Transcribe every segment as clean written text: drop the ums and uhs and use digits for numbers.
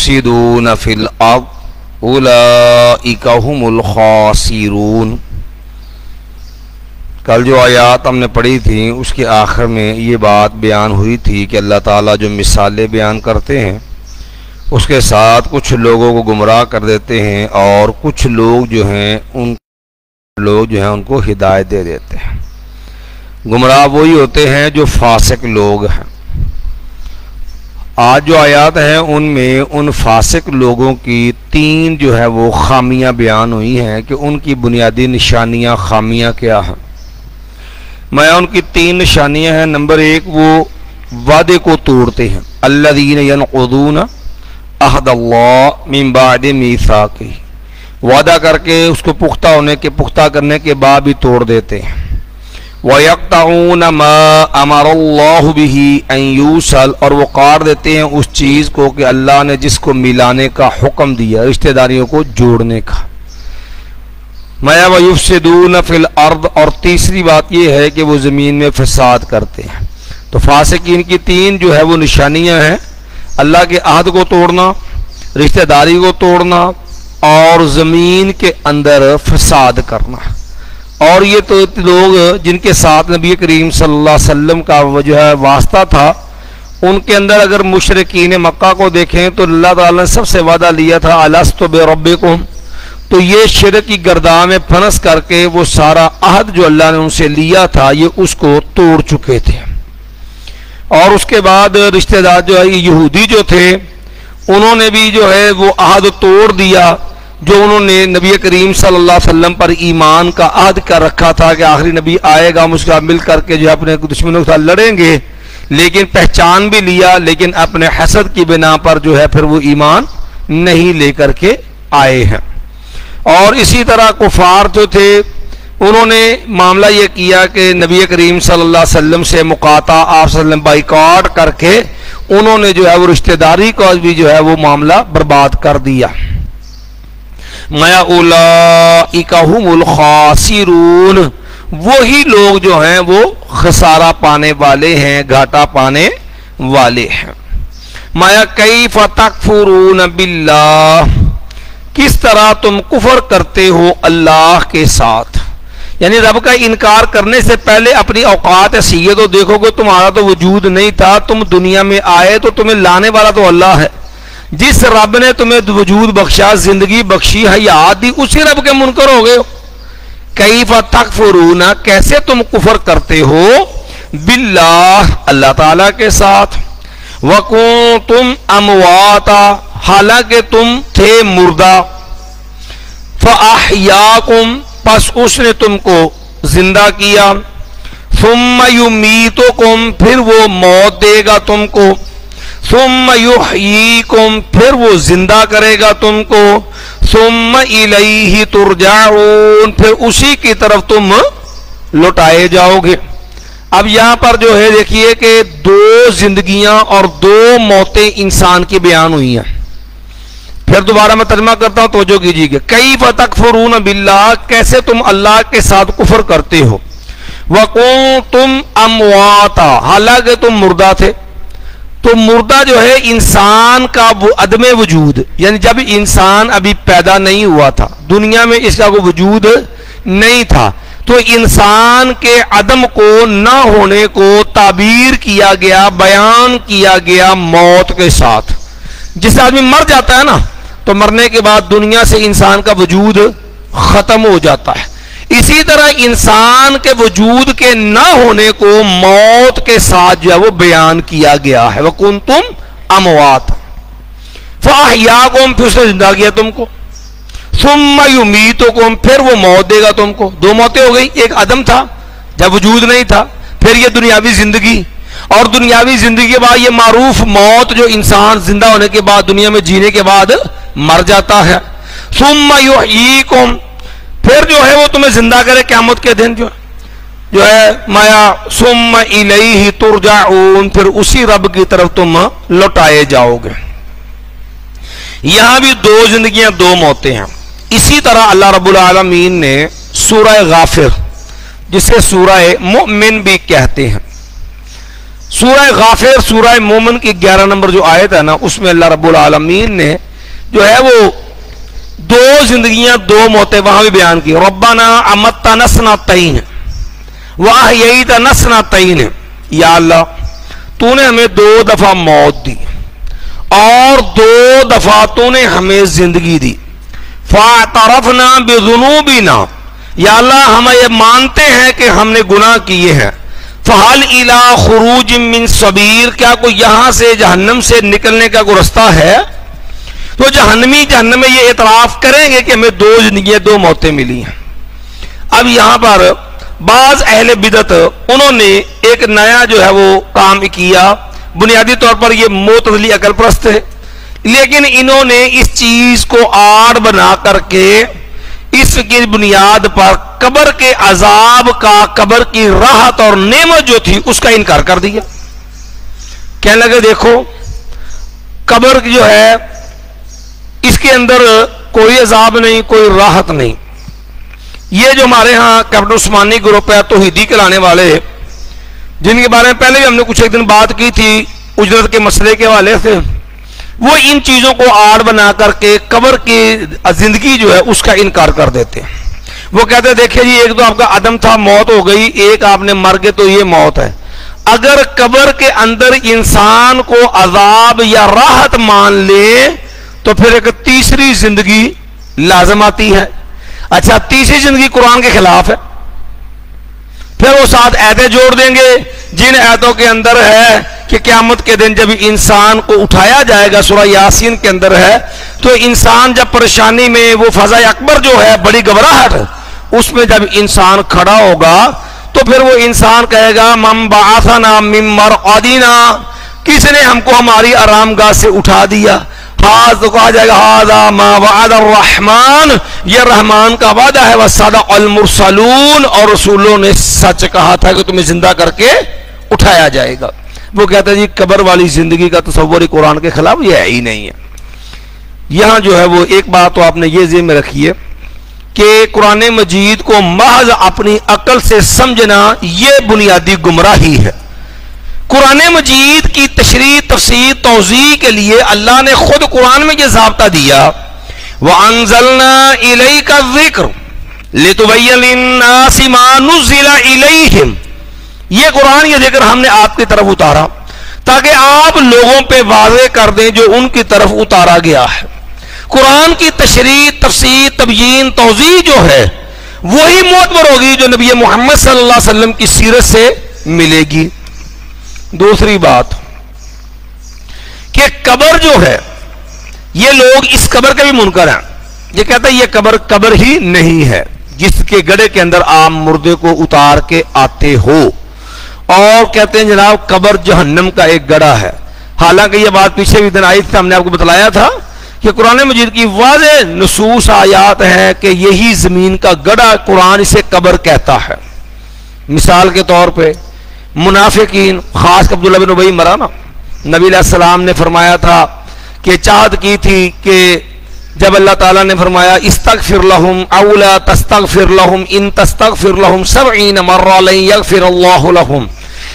یفسدون فی الارض اولئک هم الخاسرون۔ کل جو آیات ہم نے پڑھی تھی اس کے آخر میں یہ بات بیان ہوئی تھی کہ اللہ تعالیٰ جو مثالیں بیان کرتے ہیں اس کے ساتھ کچھ لوگوں کو گمراہ کر دیتے ہیں اور کچھ لوگ جو ہیں ان کو ہدایت دے دیتے ہیں۔ گمراہ وہی ہوتے ہیں جو فاسق لوگ ہیں۔ آج جو آیات ہیں ان میں ان فاسق لوگوں کی 3 جو ہے وہ خامیاں بیان ہوئی ہیں کہ ان کی بنیادی نشانیاں خامیاں کیا ہیں۔ میں ان کی 3 نشانیاں ہیں۔ نمبر 1، وہ وعدے کو توڑتے ہیں۔ الذین ینقضون عہد اللہ من بعد میثاقہ، وعدہ کر کے اس کو پختہ کرنے کے بعد بھی توڑ دیتے ہیں۔ وَيَقْطَعُونَ مَا أَمَرَ اللَّهُ بِهِ أَن يُوصَلَ، اور وہ کاٹ دیتے ہیں اس چیز کو کہ اللہ نے جس کو ملانے کا حکم دیا، رشتہ داریوں کو جوڑنے کا۔ وَيُفْسِدُونَ فِي الْأَرْضِ، اور تیسری بات یہ ہے کہ وہ زمین میں فساد کرتے ہیں۔ تو فاسقین کی 3 جو ہے وہ نشانیاں ہیں: اللہ کے عہد کو توڑنا، رشتہ داری کو توڑنا، اور زمین کے اندر فساد کرنا۔ اور یہ تو لوگ جن کے ساتھ نبی کریم صلی اللہ علیہ وسلم کا جو ہے واسطہ تھا، ان کے اندر اگر مشرکین مکہ کو دیکھیں تو اللہ تعالیٰ نے سب سے وعدہ لیا تھا الست بربکم، تو یہ شرک کی گردان میں پھنس کر کے وہ سارا عہد جو اللہ نے ان سے لیا تھا یہ اس کو توڑ چکے تھے۔ اور اس کے بعد رشتہ دار جو ہے یہودی جو تھے انہوں نے بھی جو ہے وہ عہد توڑ دیا جو انہوں نے نبی کریم صلی اللہ علیہ وسلم پر ایمان کا عہد کر رکھا تھا کہ آخری نبی آئے گا، ہم اس کا مل کر کے جو اپنے دشمنوں کے ساتھ لڑیں گے، لیکن پہچان بھی لیا لیکن اپنے حسد کی بنا پر جو ہے پھر وہ ایمان نہیں لے کر کے آئے ہیں۔ اور اسی طرح کفار جو تھے انہوں نے معاملہ یہ کیا کہ نبی کریم صلی اللہ علیہ وسلم سے مقاطع، آپ صلی اللہ علیہ وسلم بائیکاٹ کر کے انہوں نے جو ہے وہ رشتہ داری کا بھی جو ہے وہ معاملہ برباد کر دیا۔ مَا أُولَئِکَ هُمُ الْخَاسِرُونَ، وہی لوگ جو ہیں وہ خسارہ پانے والے ہیں، گھاٹا پانے والے ہیں۔ مَا كَيْفَ تَكْفُرُونَ بِاللَّهِ، کس طرح تم کفر کرتے ہو اللہ کے ساتھ، یعنی رب کا انکار کرنے سے پہلے اپنی اوقات حیثیت تو دیکھو گے، تمہارا تو وجود نہیں تھا، تم دنیا میں آئے تو تمہیں لانے والا تو اللہ ہے۔ جس رب نے تمہیں وجود بخشا، زندگی بخشی، حیات دی، اسی رب کے منکر ہو گئے ہو۔ کیف تکفرون، کیسے تم کفر کرتے ہو، باللہ، اللہ تعالیٰ کے ساتھ، وکنتم امواتا، حالانکہ تم تھے مردہ، فاحیاکم، پس اس نے تم کو زندہ کیا، ثم یمیتکم، پھر وہ موت دے گا تم کو، ثم یحییکم، پھر وہ زندہ کرے گا تم کو، ثم الیہ ترجعون، پھر اسی کی طرف تم لوٹائے جاؤ گے۔ اب یہاں پر جو ہے دیکھیے کہ 2 زندگیاں اور 2 موتیں انسان کی بیان ہوئی ہیں۔ پھر دوبارہ میں ترجمہ کرتا ہوں، توجہ کیجیے گا۔ کیف تکفرون باللہ، کیسے تم اللہ کے ساتھ کفر کرتے ہو، وکنتم امواتا، حالانکہ تم مردہ تھے۔ تو مردہ جو ہے انسان کا وہ عدم وجود، یعنی جب انسان ابھی پیدا نہیں ہوا تھا، دنیا میں اس کا کوئی وجود نہیں تھا، تو انسان کے عدم کو نہ ہونے کو تعبیر کیا گیا، بیان کیا گیا موت کے ساتھ۔ جس آدمی مر جاتا ہے نا تو مرنے کے بعد دنیا سے انسان کا وجود ختم ہو جاتا ہے۔ اسی طرح انسان کے وجود کے نہ ہونے کو موت کے ساتھ جو ہے وہ بیان کیا گیا ہے۔ وَكُنْتُمْ أَمْوَاتًا فَأَحْيَاكُمْ، پھر اس نے زندہ کیا تم کو، ثُمَّ يُمِيتُكُمْ، پھر وہ موت دے گا تم کو۔ 2 موتیں ہو گئی، ایک عدم تھا جب وجود نہیں تھا، پھر یہ دنیاوی زندگی، اور دنیاوی زندگی کے بعد یہ معروف موت جو انسان زندہ ہونے کے بعد دنیا میں جینے کے بعد مر جاتا ہے۔ ثُمَّ يُحْيِيكُمْ، پھر جو ہے وہ تمہیں زندہ کرے قیامت کے دن جو ہے مایا، ثم الیہ ترجعون، پھر اسی رب کی طرف تم لوٹائے جاؤ گے۔ یہاں بھی 2 زندگیاں 2 موتیں ہیں۔ اسی طرح اللہ رب العالمین نے سورہ غافر، جسے سورہ مؤمن بھی کہتے ہیں، سورہ غافر سورہ مومن کی 11 نمبر جو آیت ہے نا، اس میں اللہ رب العالمین نے جو ہے وہ دو زندگیاں دو موتیں وہاں بھی بیان کی. ربنا امتنا سنتین واحییتنا سنتین، یا اللہ تو نے ہمیں 2 دفعہ موت دی اور 2 دفعہ تو نے ہمیں زندگی دی. فاعترفنا بذنوبنا، یا اللہ ہم یہ مانتے ہیں کہ ہم نے گناہ کیے ہیں. فہل الی خروج من سبیل، کیا کوئی یہاں سے جہنم سے نکلنے کا کوئی رستہ ہے؟ تو جہنمی جہنم میں یہ اعتراف کریں گے کہ ہمیں 2 زندگیاں 2 موتیں ملی ہیں. اب یہاں پر بعض اہل بدعت انہوں نے ایک نیا جو ہے وہ کام کیا. بنیادی طور پر یہ معتزلی عقل پرست ہے، لیکن انہوں نے اس چیز کو آڑ بنا کر کے اس کی بنیاد پر قبر کے عذاب کا، قبر کی راحت اور نعمت جو تھی اس کا انکار کر دیا. کہنے لگے دیکھو قبر جو ہے اس کے اندر کوئی عذاب نہیں، کوئی راحت نہیں. یہ جو ہمارے ہاں کیپٹن عثمانی گروپ ہے توحیدی کلانے والے، جن کے بارے میں پہلے بھی ہم نے کچھ ایک دن بات کی تھی اجرت کے مسئلے کے حوالے سے، وہ ان چیزوں کو آڑ بنا کر کے قبر کی زندگی جو ہے اس کا انکار کر دیتے ہیں. وہ کہتے ہیں دیکھیں جی ایک تو آپ کا عدم تھا، موت ہو گئی، ایک آپ نے مر گئے تو یہ موت ہے. اگر قبر کے اندر انسان کو عذاب یا راحت مان لے تو پھر ایک تیسری زندگی لازم آتی ہے. اچھا تیسری زندگی قرآن کے خلاف ہے. پھر وہ 7 آیتیں جوڑ دیں گے جن آیتوں کے اندر ہے کہ قیامت کے دن جب انسان کو اٹھایا جائے گا، سورہ یاسین کے اندر ہے، تو انسان جب پریشانی میں وہ فضا اکبر جو ہے بڑی گھبراہٹ، اس میں جب انسان کھڑا ہوگا تو پھر وہ انسان کہے گا من بعثنا من مرقدنا، کس نے ہم کو ہماری آرام گاہ سے اٹھا دیا. تو کہا جائے گا ھذا ما وعد الرحمن، یہ رحمان کا وعدہ ہے. وصدق المرسلون، اور رسولوں نے سچ کہا تھا کہ تمہیں زندہ کر کے اٹھایا جائے گا. وہ کہتا ہے جی قبر والی زندگی کا تصور ہی قرآن کے خلاف یہ ہے ہی نہیں ہے. یہاں جو ہے وہ ایک بات تو آپ نے یہ ذہن میں رکھی ہے کہ قرآن مجید کو محض اپنی عقل سے سمجھنا یہ بنیادی گمراہی ہے. قرآن مجید کی تشریح تفسیر توضیح کے لیے اللہ نے خود قرآن میں یہ ضابطہ دیا وَأَنزَلْنَا إِلَيْكَ الذِّكْرَ لِتُبَيِّنَ لِلنَّاسِ مَا نُزِّلَ إِلَيْهِمْ، یہ قرآن یہ ذکر ہم نے آپ کی طرف اتارا تاکہ آپ لوگوں پہ واضح کر دیں جو ان کی طرف اتارا گیا ہے. قرآن کی تشریح تفسیر تبیین توضیح جو ہے وہی معتبر ہوگی جو نبی محمد صلی اللہ علیہ وسلم کی سیرت سے ملے گی. دوسری بات کہ قبر جو ہے یہ لوگ اس قبر کے بھی منکر ہیں. یہ کہتا ہے یہ قبر ہی نہیں ہے جس کے گڑھے کے اندر آپ مردے کو اتار کے آتے ہو، اور کہتے ہیں جناب قبر جہنم کا ایک گڑھا ہے. حالانکہ یہ بات پیچھے بھی دن آئی تھی، ہم نے آپ کو بتلایا تھا کہ قرآن مجید کی واضح نصوص آیات ہیں کہ یہی زمین کا گڑھا قرآن اسے قبر کہتا ہے. مثال کے طور پہ منافقین، خاص عبداللہ بن ابی مرا نا، نبی علیہ السلام نے فرمایا تھا کہ چاہت کی تھی کہ جب اللہ تعالیٰ نے فرمایا استغفر لہم او لا تستغفر لہم ان تستغفر لہم 70 مرہ لن یغفر اللہ لہم،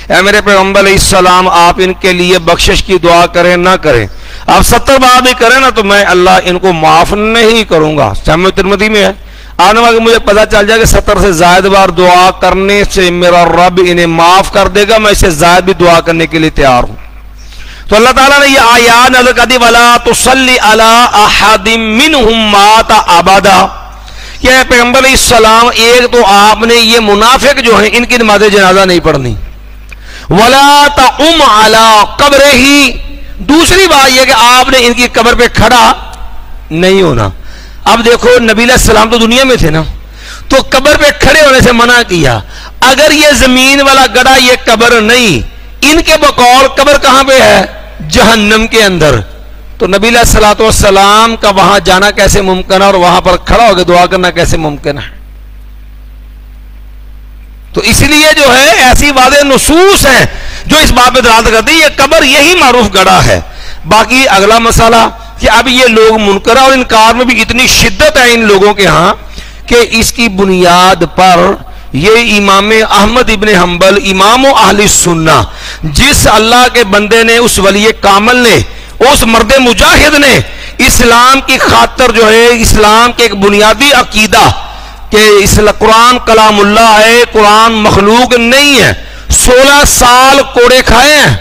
اے میرے پیغمبر علیہ السلام آپ ان کے لیے بخشش کی دعا کریں نہ کریں، آپ 70 بار بھی کریں نا تو میں اللہ ان کو معاف نہیں کروں گا. جامع ترمذی میں ہے آنے والا مجھے پتا چل جائے کہ 70 سے زائد بار دعا کرنے سے میرا رب انہیں معاف کر دے گا، میں اسے زائد بھی دعا کرنے کے لیے تیار ہوں. تو اللہ تعالیٰ نے یہ آیات نازل کر دی وَلَا تُصَلِّ عَلَىٰ أَحَدٍ مِّنْهُمْ مَاتَ أَبَدًا، کہ پیغمبر علیہ السلام ایک تو آپ نے یہ منافق جو ہیں ان کی نماز جنازہ نہیں پڑھنی. وَلَا تَقُمْ عَلَىٰ قَبْرِهِ، دوسری بات یہ کہ آپ نے ان کی قبر پہ کھڑا نہیں ہونا. اب دیکھو نبی علیہ السلام تو دنیا میں تھے نا، تو قبر پہ کھڑے ہونے سے منع کیا. اگر یہ زمین والا گڑھا یہ قبر نہیں، ان کے بقول قبر کہاں پہ ہے؟ جہنم کے اندر. تو نبی علیہ الصلوۃ والسلام کا وہاں جانا کیسے ممکن ہے اور وہاں پر کھڑا ہو کے دعا کرنا کیسے ممکن ہے؟ تو اس لیے جو ہے ایسی واضح نصوص ہیں جو اس بات پہ دلالت کرتی ہے یہ قبر یہی معروف گڑھا ہے. باقی اگلا مسئلہ کہ اب یہ لوگ منکر اور انکار میں بھی اتنی شدت ہے ان لوگوں کے ہاں کہ اس کی بنیاد پر یہ امام احمد ابن حنبل امام اہل سنہ، جس اللہ کے بندے نے، اس ولی کامل نے، اس مرد مجاہد نے اسلام کی خاطر جو ہے، اسلام کے ایک بنیادی عقیدہ کہ قرآن کلام اللہ ہے، قرآن مخلوق نہیں ہے، 16 سال کوڑے کھائے ہیں،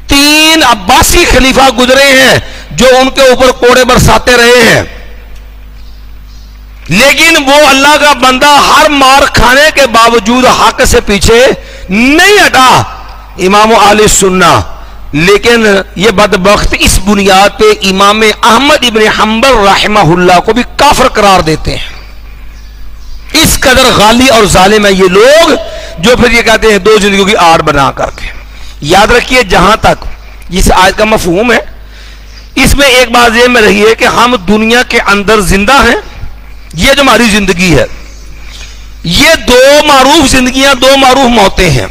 3 عباسی خلیفہ گزرے ہیں جو ان کے اوپر کوڑے برساتے رہے ہیں، لیکن وہ اللہ کا بندہ ہر مار کھانے کے باوجود حق سے پیچھے نہیں ہٹا، امام اہل سنہ۔ لیکن یہ بدبخت اس بنیاد پہ امام احمد ابن حنبل رحمہ اللہ کو بھی کافر قرار دیتے ہیں۔ اس قدر غالی اور ظالم ہے یہ لوگ، جو پھر یہ کہتے ہیں دو زندگیوں کی آڑ بنا کر کے۔ یاد رکھیے، جہاں تک اس آیت کا مفہوم ہے، اس میں ایک بات یہ میں رہی ہے کہ ہم دنیا کے اندر زندہ ہیں، یہ جو ہماری زندگی ہے، یہ 2 معروف زندگیاں، 2 معروف موتیں ہیں۔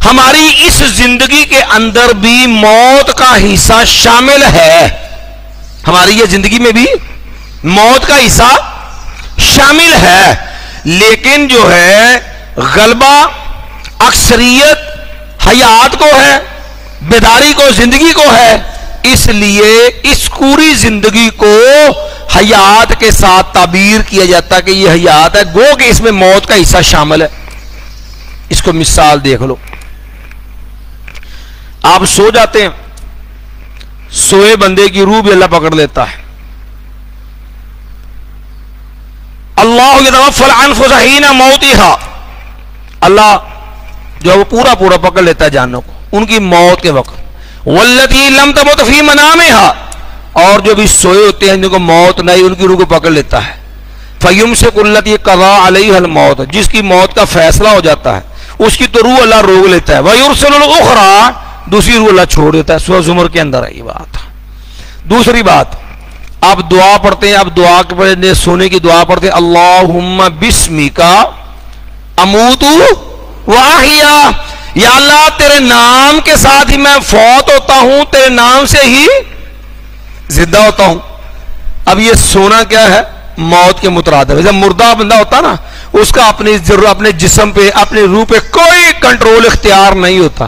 ہماری اس زندگی کے اندر بھی موت کا حصہ شامل ہے، ہماری یہ زندگی میں بھی موت کا حصہ شامل ہے، لیکن جو ہے غلبہ اکثریت حیات کو ہے، بیداری کو، زندگی کو ہے، اس لیے اس پوری زندگی کو حیات کے ساتھ تعبیر کیا جاتا کہ یہ حیات ہے، گو کہ اس میں موت کا حصہ شامل ہے۔ اس کو مثال دیکھ لو، آپ سو جاتے ہیں، سوئے بندے کی روح بھی اللہ پکڑ لیتا ہے۔ اللہ یتوفی الانفس حین موتہا، اللہ جو ہے وہ پورا پکڑ لیتا ہے جانوں کو ان کی موت کے وقت۔ واللتی لم تمت فی منامہا، اور جو بھی سوئے ہوتے ہیں جن کو موت نہیں، ان کی روح کو پکڑ لیتا ہے۔ فیمسک التی قضی علیہا الموت، جس کی موت کا فیصلہ ہو جاتا ہے اس کی تو روح اللہ روک لیتا ہے۔ ویرسل الاخری، دوسری روح اللہ چھوڑ دیتا ہے۔ سورہ زمر کے اندر ہے یہ بات۔ دوسری بات، آپ دعا پڑھتے ہیں، آپ دعا کے پڑھنے سونے کی دعا پڑھتے ہیں، اللہم بسمک اموت واحیا، یا اللہ تیرے نام کے ساتھ ہی میں فوت ہوتا ہوں، تیرے نام سے ہی زندہ ہوتا ہوں۔ اب یہ سونا کیا ہے؟ موت کے مترادف ہے۔ جب مردہ بندہ ہوتا نا، اس کا اپنے جسم پہ، اپنے روح پہ کوئی کنٹرول اختیار نہیں ہوتا۔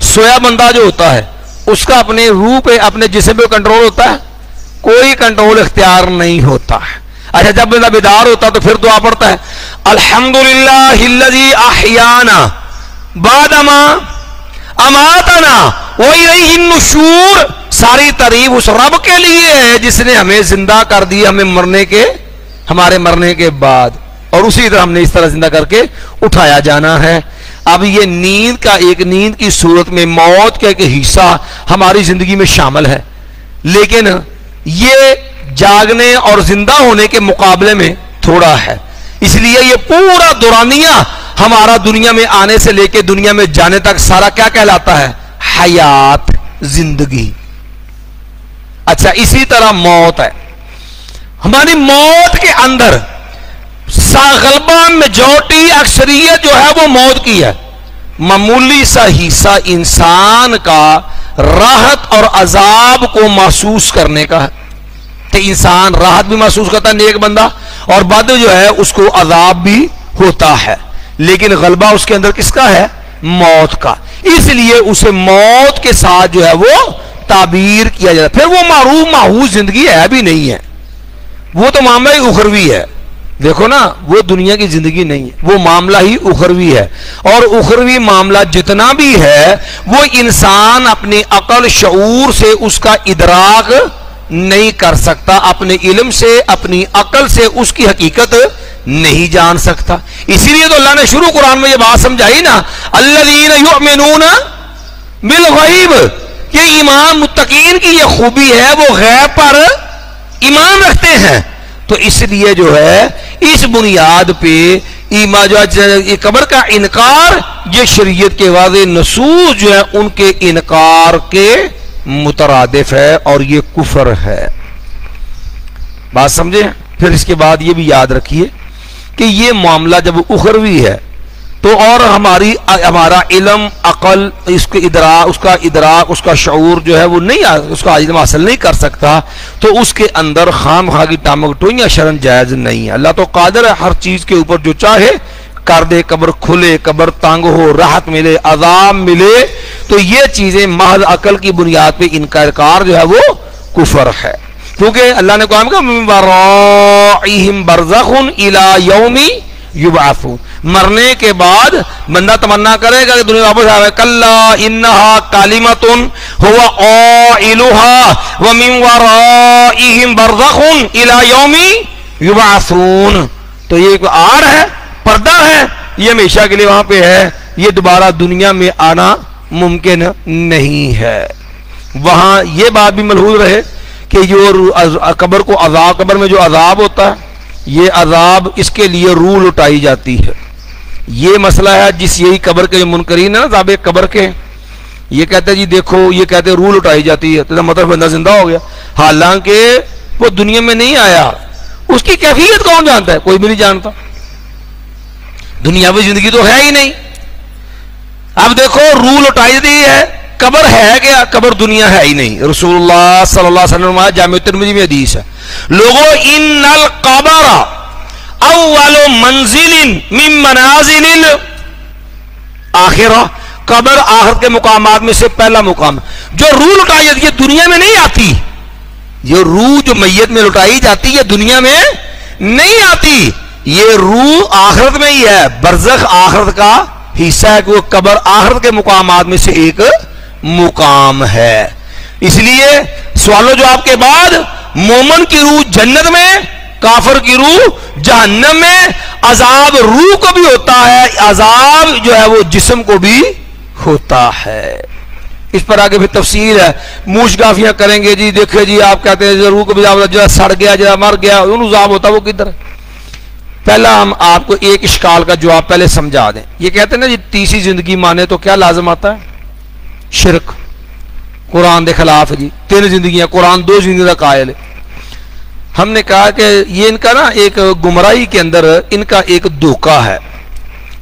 سویا بندہ جو ہوتا ہے اس کا اپنے روح پہ، اپنے جسم پہ کنٹرول ہوتا ہے، کوئی کنٹرول اختیار نہیں ہوتا ہے۔ اچھا، جب بندہ بیدار ہوتا تو پھر دعا پڑھتا ہے، الحمدللہ الذی احیانا بعدما اماتنا والیہ النشور، ساری تعریف اس رب کے لیے ہے جس نے ہمیں زندہ کر دیا، ہمارے مرنے کے بعد، اور اسی طرح ہم نے اس طرح زندہ کر کے اٹھایا جانا ہے۔ اب یہ نیند کی صورت میں موت کا ایک حصہ ہماری زندگی میں شامل ہے، لیکن یہ جاگنے اور زندہ ہونے کے مقابلے میں تھوڑا ہے۔ اس لیے یہ پورا دورانیہ ہمارا دنیا میں آنے سے لے کے دنیا میں جانے تک سارا کیا کہلاتا ہے؟ حیات، زندگی۔ اچھا، اسی طرح موت ہے۔ ہماری موت کے اندر غلبہ، میجورٹی، اکثریت جو ہے وہ موت کی ہے۔ معمولی سا حصہ انسان کا راحت اور عذاب کو محسوس کرنے کا ہے، تو انسان راحت بھی محسوس کرتا ہے نیک بندہ، اور بد جو ہے اس کو عذاب بھی ہوتا ہے، لیکن غلبہ اس کے اندر کس کا ہے؟ موت کا۔ اس لیے اسے موت کے ساتھ جو ہے وہ تعبیر کیا جاتا ہے۔ پھر وہ معروف محفوظ زندگی ہے بھی نہیں ہے، وہ تو معاملہ ہی اخروی ہے۔ دیکھو نا، وہ دنیا کی زندگی نہیں ہے، وہ معاملہ ہی اخروی ہے، اور اخروی معاملہ جتنا بھی ہے وہ انسان اپنی عقل شعور سے اس کا ادراک نہیں کر سکتا، اپنے علم سے، اپنی عقل سے اس کی حقیقت نہیں جان سکتا۔ اسی لیے تو اللہ نے شروع قرآن میں یہ بات سمجھائی نا، الذین یؤمنون بالغیب، یہ ایمان متقین کی یہ خوبی ہے، وہ غیب پر ایمان رکھتے ہیں۔ تو اس لیے جو ہے اس بنیاد پہ یہ قبر کا انکار، یہ شریعت کے واضح نصوص جو ہے ان کے انکار کے مترادف ہے، اور یہ کفر ہے۔ بات سمجھے؟ پھر اس کے بعد یہ بھی یاد رکھیے کہ یہ معاملہ جب اخروی ہے تو اور ہمارا علم، عقل، اس کا ادراک، اس کا شعور جو ہے وہ نہیں، اس کا علم حاصل نہیں کر سکتا، تو اس کے اندر خام خواہ کی ٹامک ٹوئیاں شرن جائز نہیں ہے۔ اللہ تو قادر ہے ہر چیز کے اوپر جو چاہے کر دے قبر کھلے، قبر تنگ ہو، راحت ملے، عذاب ملے، تو یہ چیزیں محض عقل کی بنیاد پہ انکار جو ہے وہ کفر ہے. کیونکہ اللہ نے کہا کہ من ورائہم برزخ الی یوم یبعثون، مرنے کے بعد بندہ تمنا کرے گا کہ دنیا واپس آئے. کلا انہا کلمۃ هو قائلها ومن ورائہم برزخ الی یوم یبعثون. تو یہ ایک آڑ ہے، پردہ ہے، یہ ہمیشہ کے لیے وہاں پہ ہے، یہ دوبارہ دنیا میں آنا ممکن نہیں ہے. وہاں یہ بات بھی ملحوظ رہے کہ جو قبر کو عذاب، قبر میں جو عذاب ہوتا ہے، یہ عذاب اس کے لیے روح لٹائی جاتی ہے. یہ مسئلہ ہے جس یہی قبر کے جو منکرین ہیں نا عذاب قبر کے، یہ کہتے ہیں جی دیکھو، یہ کہتے ہیں روح لٹائی جاتی ہے تو مطلب بندہ زندہ ہو گیا، حالانکہ وہ دنیا میں نہیں آیا. اس کی کیفیت کون جانتا ہے؟ کوئی بھی نہیں جانتا. دنیاوی زندگی تو ہے ہی نہیں. اب دیکھو روح لٹائی دی ہے، قبر ہے کیا؟ قبر دنیا ہے ہی نہیں. رسول اللہ صلی اللہ علیہ وسلم جامع ترمذی میں حدیث ہے، لوگوں ان القبر اول منزل من منازل الاخرہ، قبر آخرت کے مقامات میں سے پہلا مقام. جو روح لٹائی جاتی ہے دنیا میں نہیں آتی. یہ روح جو میت میں لٹائی جاتی ہے دنیا میں نہیں آتی، یہ روح آخرت میں ہی ہے. برزخ آخرت کا حصہ ہے کہ وہ قبر آخرت کے مقامات میں سے ایک مقام ہے. اس لیے سوال و جواب کے بعد مومن کی روح جنت میں، کافر کی روح جہنم میں. عذاب روح کو بھی ہوتا ہے، عذاب جو ہے وہ جسم کو بھی ہوتا ہے. اس پر آگے بھی تفصیل ہے، موش گافیاں کریں گے جی. دیکھیں جی آپ کہتے ہیں روح کو بھی جو سڑ گیا، جو مر گیا، ان عذاب ہوتا وہ کدھر ہے؟ پہلا ہم آپ کو ایک اشکال کا جواب پہلے سمجھا دیں. یہ کہتے ہیں نا جی تیسری زندگی مانے تو کیا لازم آتا ہے؟ شرک. قرآن دے خلاف ہے جی، 3 زندگیاں، قرآن 2 زندگی کا قائل ہے. ہم نے کہا کہ یہ ان کا نا ایک گمراہی کے اندر ان کا ایک دھوکہ ہے،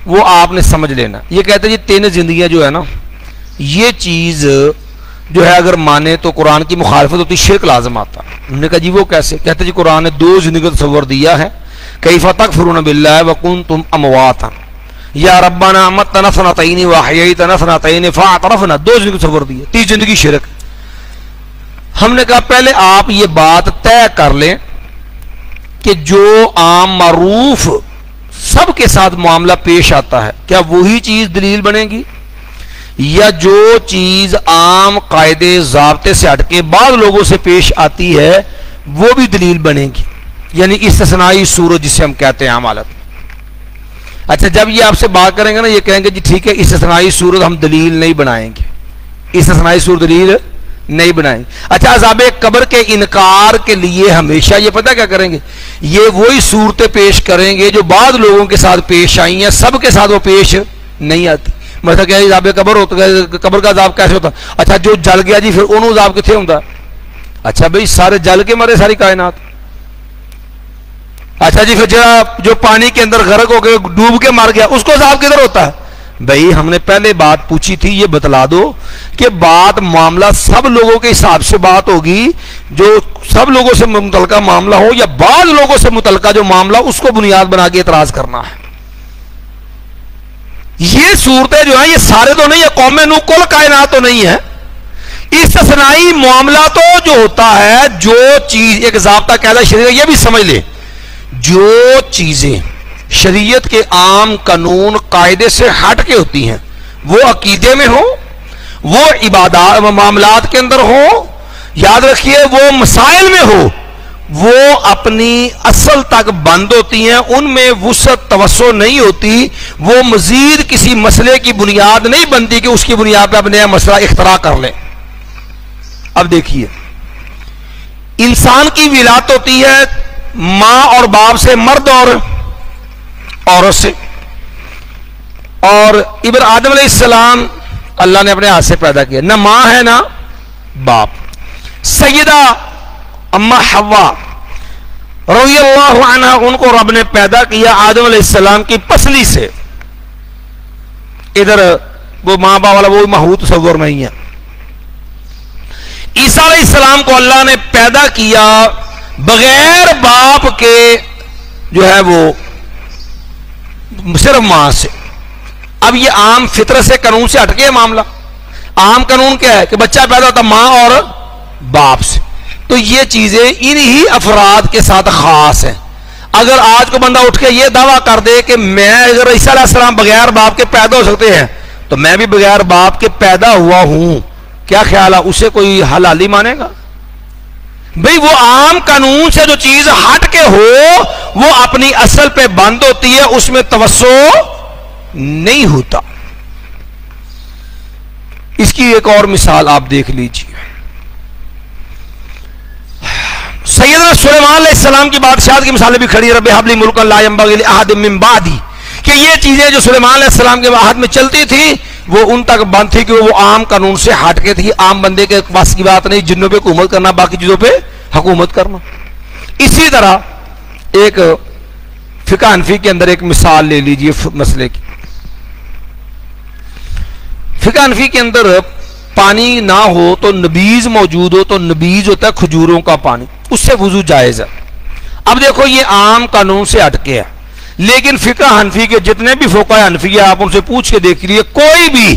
وہ آپ نے سمجھ لینا. یہ کہتے ہیں جی 3 زندگیاں جو ہے نا، یہ چیز جو ہے اگر مانے تو قرآن کی مخالفت ہوتی، شرک لازم آتا. ہم نے کہا جی وہ کیسے؟ کہتے جی قرآن نے 2 زندگی کا تصور دیا ہے. کیف تکفرون باللہ وکنتم امواتا یا ربنا امتنا سنتین واحییتنا سنتین فاعترفنا. 2 زندگی تصور دی ہے، 3 زندگی شرک. ہم نے کہا پہلے آپ یہ بات طے کر لیں کہ جو عام معروف سب کے ساتھ معاملہ پیش آتا ہے، کیا وہی چیز دلیل بنے گی، یا جو چیز عام قاعدے ضابطے سے ہٹ کے بعض لوگوں سے پیش آتی ہے وہ بھی دلیل بنے گی؟ یعنی استثنائی صورت جسے ہم کہتے ہیں عام حالت. اچھا جب یہ آپ سے بات کریں گے نا، یہ کہیں گے جی ٹھیک ہے استثنائی صورت ہم دلیل نہیں بنائیں گے، استثنائی صورت دلیل نہیں بنائیں گے. اچھا عذاب قبر کے انکار کے لیے ہمیشہ یہ پتہ کیا کریں گے؟ یہ وہی صورتیں پیش کریں گے جو بعض لوگوں کے ساتھ پیش آئی ہیں، سب کے ساتھ وہ پیش نہیں آتی. مطلب کیا عذاب قبر ہوتا ہے، قبر کا عذاب کیسے ہوتا؟ اچھا جو جل گیا جی پھر انہوں عذاب کتنے ہوتا؟ اچھا بھئی سارے جل کے مرے ساری کائنات. اچھا جی پھر جو پانی کے اندر غرق ہو کے ڈوب کے مر گیا اس کو عذاب کدھر ہوتا ہے؟ بھئی ہم نے پہلے بات پوچھی تھی، یہ بتلا دو کہ بات معاملہ سب لوگوں کے حساب سے بات ہوگی، جو سب لوگوں سے متعلقہ معاملہ ہو یا بعض لوگوں سے متعلقہ جو معاملہ اس کو بنیاد بنا کے اعتراض کرنا ہے. یہ صورتیں جو ہیں یہ سارے تو نہیں ہے، قوم نوح کل کائنات تو نہیں ہے. استثنائی معاملہ تو جو ہوتا ہے، جو چیز ایک ضابطہ قاعدہ شریعت، یہ بھی سمجھ لے، جو چیزیں شریعت کے عام قانون قاعدے سے ہٹ کے ہوتی ہیں، وہ عقیدے میں ہو، وہ عبادات معاملات کے اندر ہو، یاد رکھیے وہ مسائل میں ہو، وہ اپنی اصل تک بند ہوتی ہیں، ان میں وسعت توسع نہیں ہوتی، وہ مزید کسی مسئلے کی بنیاد نہیں بنتی کہ اس کی بنیاد پہ اپنے مسئلہ اختراع کر لیں. اب دیکھیے انسان کی ولادت ہوتی ہے ماں اور باپ سے، مرد اور عورت سے، اور ابن آدم علیہ السلام اللہ نے اپنے ہاتھ سے پیدا کیا، نہ ماں ہے نہ باپ. سیدہ اما حوا رضی اللہ عنہ ان کو رب نے پیدا کیا آدم علیہ السلام کی پسلی سے. ادھر وہ ماں باپ والا وہ محو تصور نہیں ہے. عیسیٰ علیہ السلام کو اللہ نے پیدا کیا بغیر باپ کے، جو ہے وہ صرف ماں سے. اب یہ عام فطرت سے قانون سے ہٹ کے معاملہ. عام قانون کیا ہے کہ بچہ پیدا ہوتا ماں اور باپ سے. تو یہ چیزیں انہی افراد کے ساتھ خاص ہیں. اگر آج کو بندہ اٹھ کے یہ دعویٰ کر دے کہ میں اگر عیسیٰ علیہ السلام بغیر باپ کے پیدا ہو سکتے ہیں تو میں بھی بغیر باپ کے پیدا ہوا ہوں, کیا خیال ہے اسے کوئی حلالی مانے گا؟ بھئی وہ عام قانون سے جو چیز ہٹ کے ہو وہ اپنی اصل پہ بند ہوتی ہے, اس میں توسع نہیں ہوتا. اس کی ایک اور مثال آپ دیکھ لیجیے. سیدنا سلیمان علیہ السلام کی بادشاہت کی مثالیں بھی کھڑی, رب ہب لی ملکا لا ینبغی لأحد من بعدی, کہ یہ چیزیں جو سلیمان علیہ السلام کے عہد میں چلتی تھی وہ ان تک بند تھی کہ وہ عام قانون سے ہٹ کے تھی. عام بندے کے پاس کی بات نہیں جنوں پہ حکومت کرنا, باقی چیزوں پہ حکومت کرنا. اسی طرح ایک فقہ حنفی کے اندر ایک مثال لے لیجئے مسئلے کی. فقہ حنفی کے اندر پانی نہ ہو تو نبیذ موجود ہو, تو نبیذ ہوتا ہے کھجوروں کا پانی, اس سے وضو جائز ہے. اب دیکھو یہ عام قانون سے ہٹ کے ہے, لیکن فقہ حنفی کے جتنے بھی فقہاء حنفیہ آپ ان سے پوچھ کے دیکھ لیے, کوئی بھی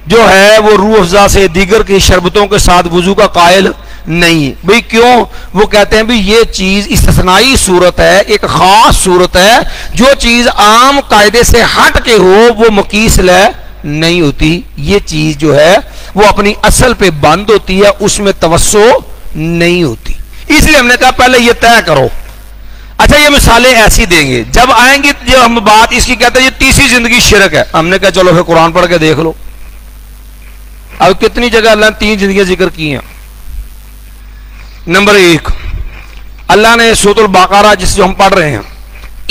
جو ہے وہ روح افزا سے دیگر کی شربتوں کے ساتھ وضو کا قائل نہیں. بھئی کیوں؟ وہ کہتے ہیں بھی یہ چیز استثنائی صورت ہے, ایک خاص صورت ہے, جو چیز عام قاعدے سے ہٹ کے ہو وہ مقیس لے نہیں ہوتی. یہ چیز جو ہے وہ اپنی اصل پہ بند ہوتی ہے, اس میں توسع نہیں ہوتی. اس لیے ہم نے کہا پہلے یہ طے کرو. اچھا یہ مثالیں ایسی دیں گے, جب آئیں گی جو ہم بات اس کی کہتے ہیں یہ تیسری زندگی شرک ہے, ہم نے کہا چلو پھر قرآن پڑھ کے دیکھ لو. اب کتنی جگہ اللہ نے 3 زندگیاں ذکر کی ہیں. نمبر 1 اللہ نے سورۃ البقرہ جس جو ہم پڑھ رہے ہیں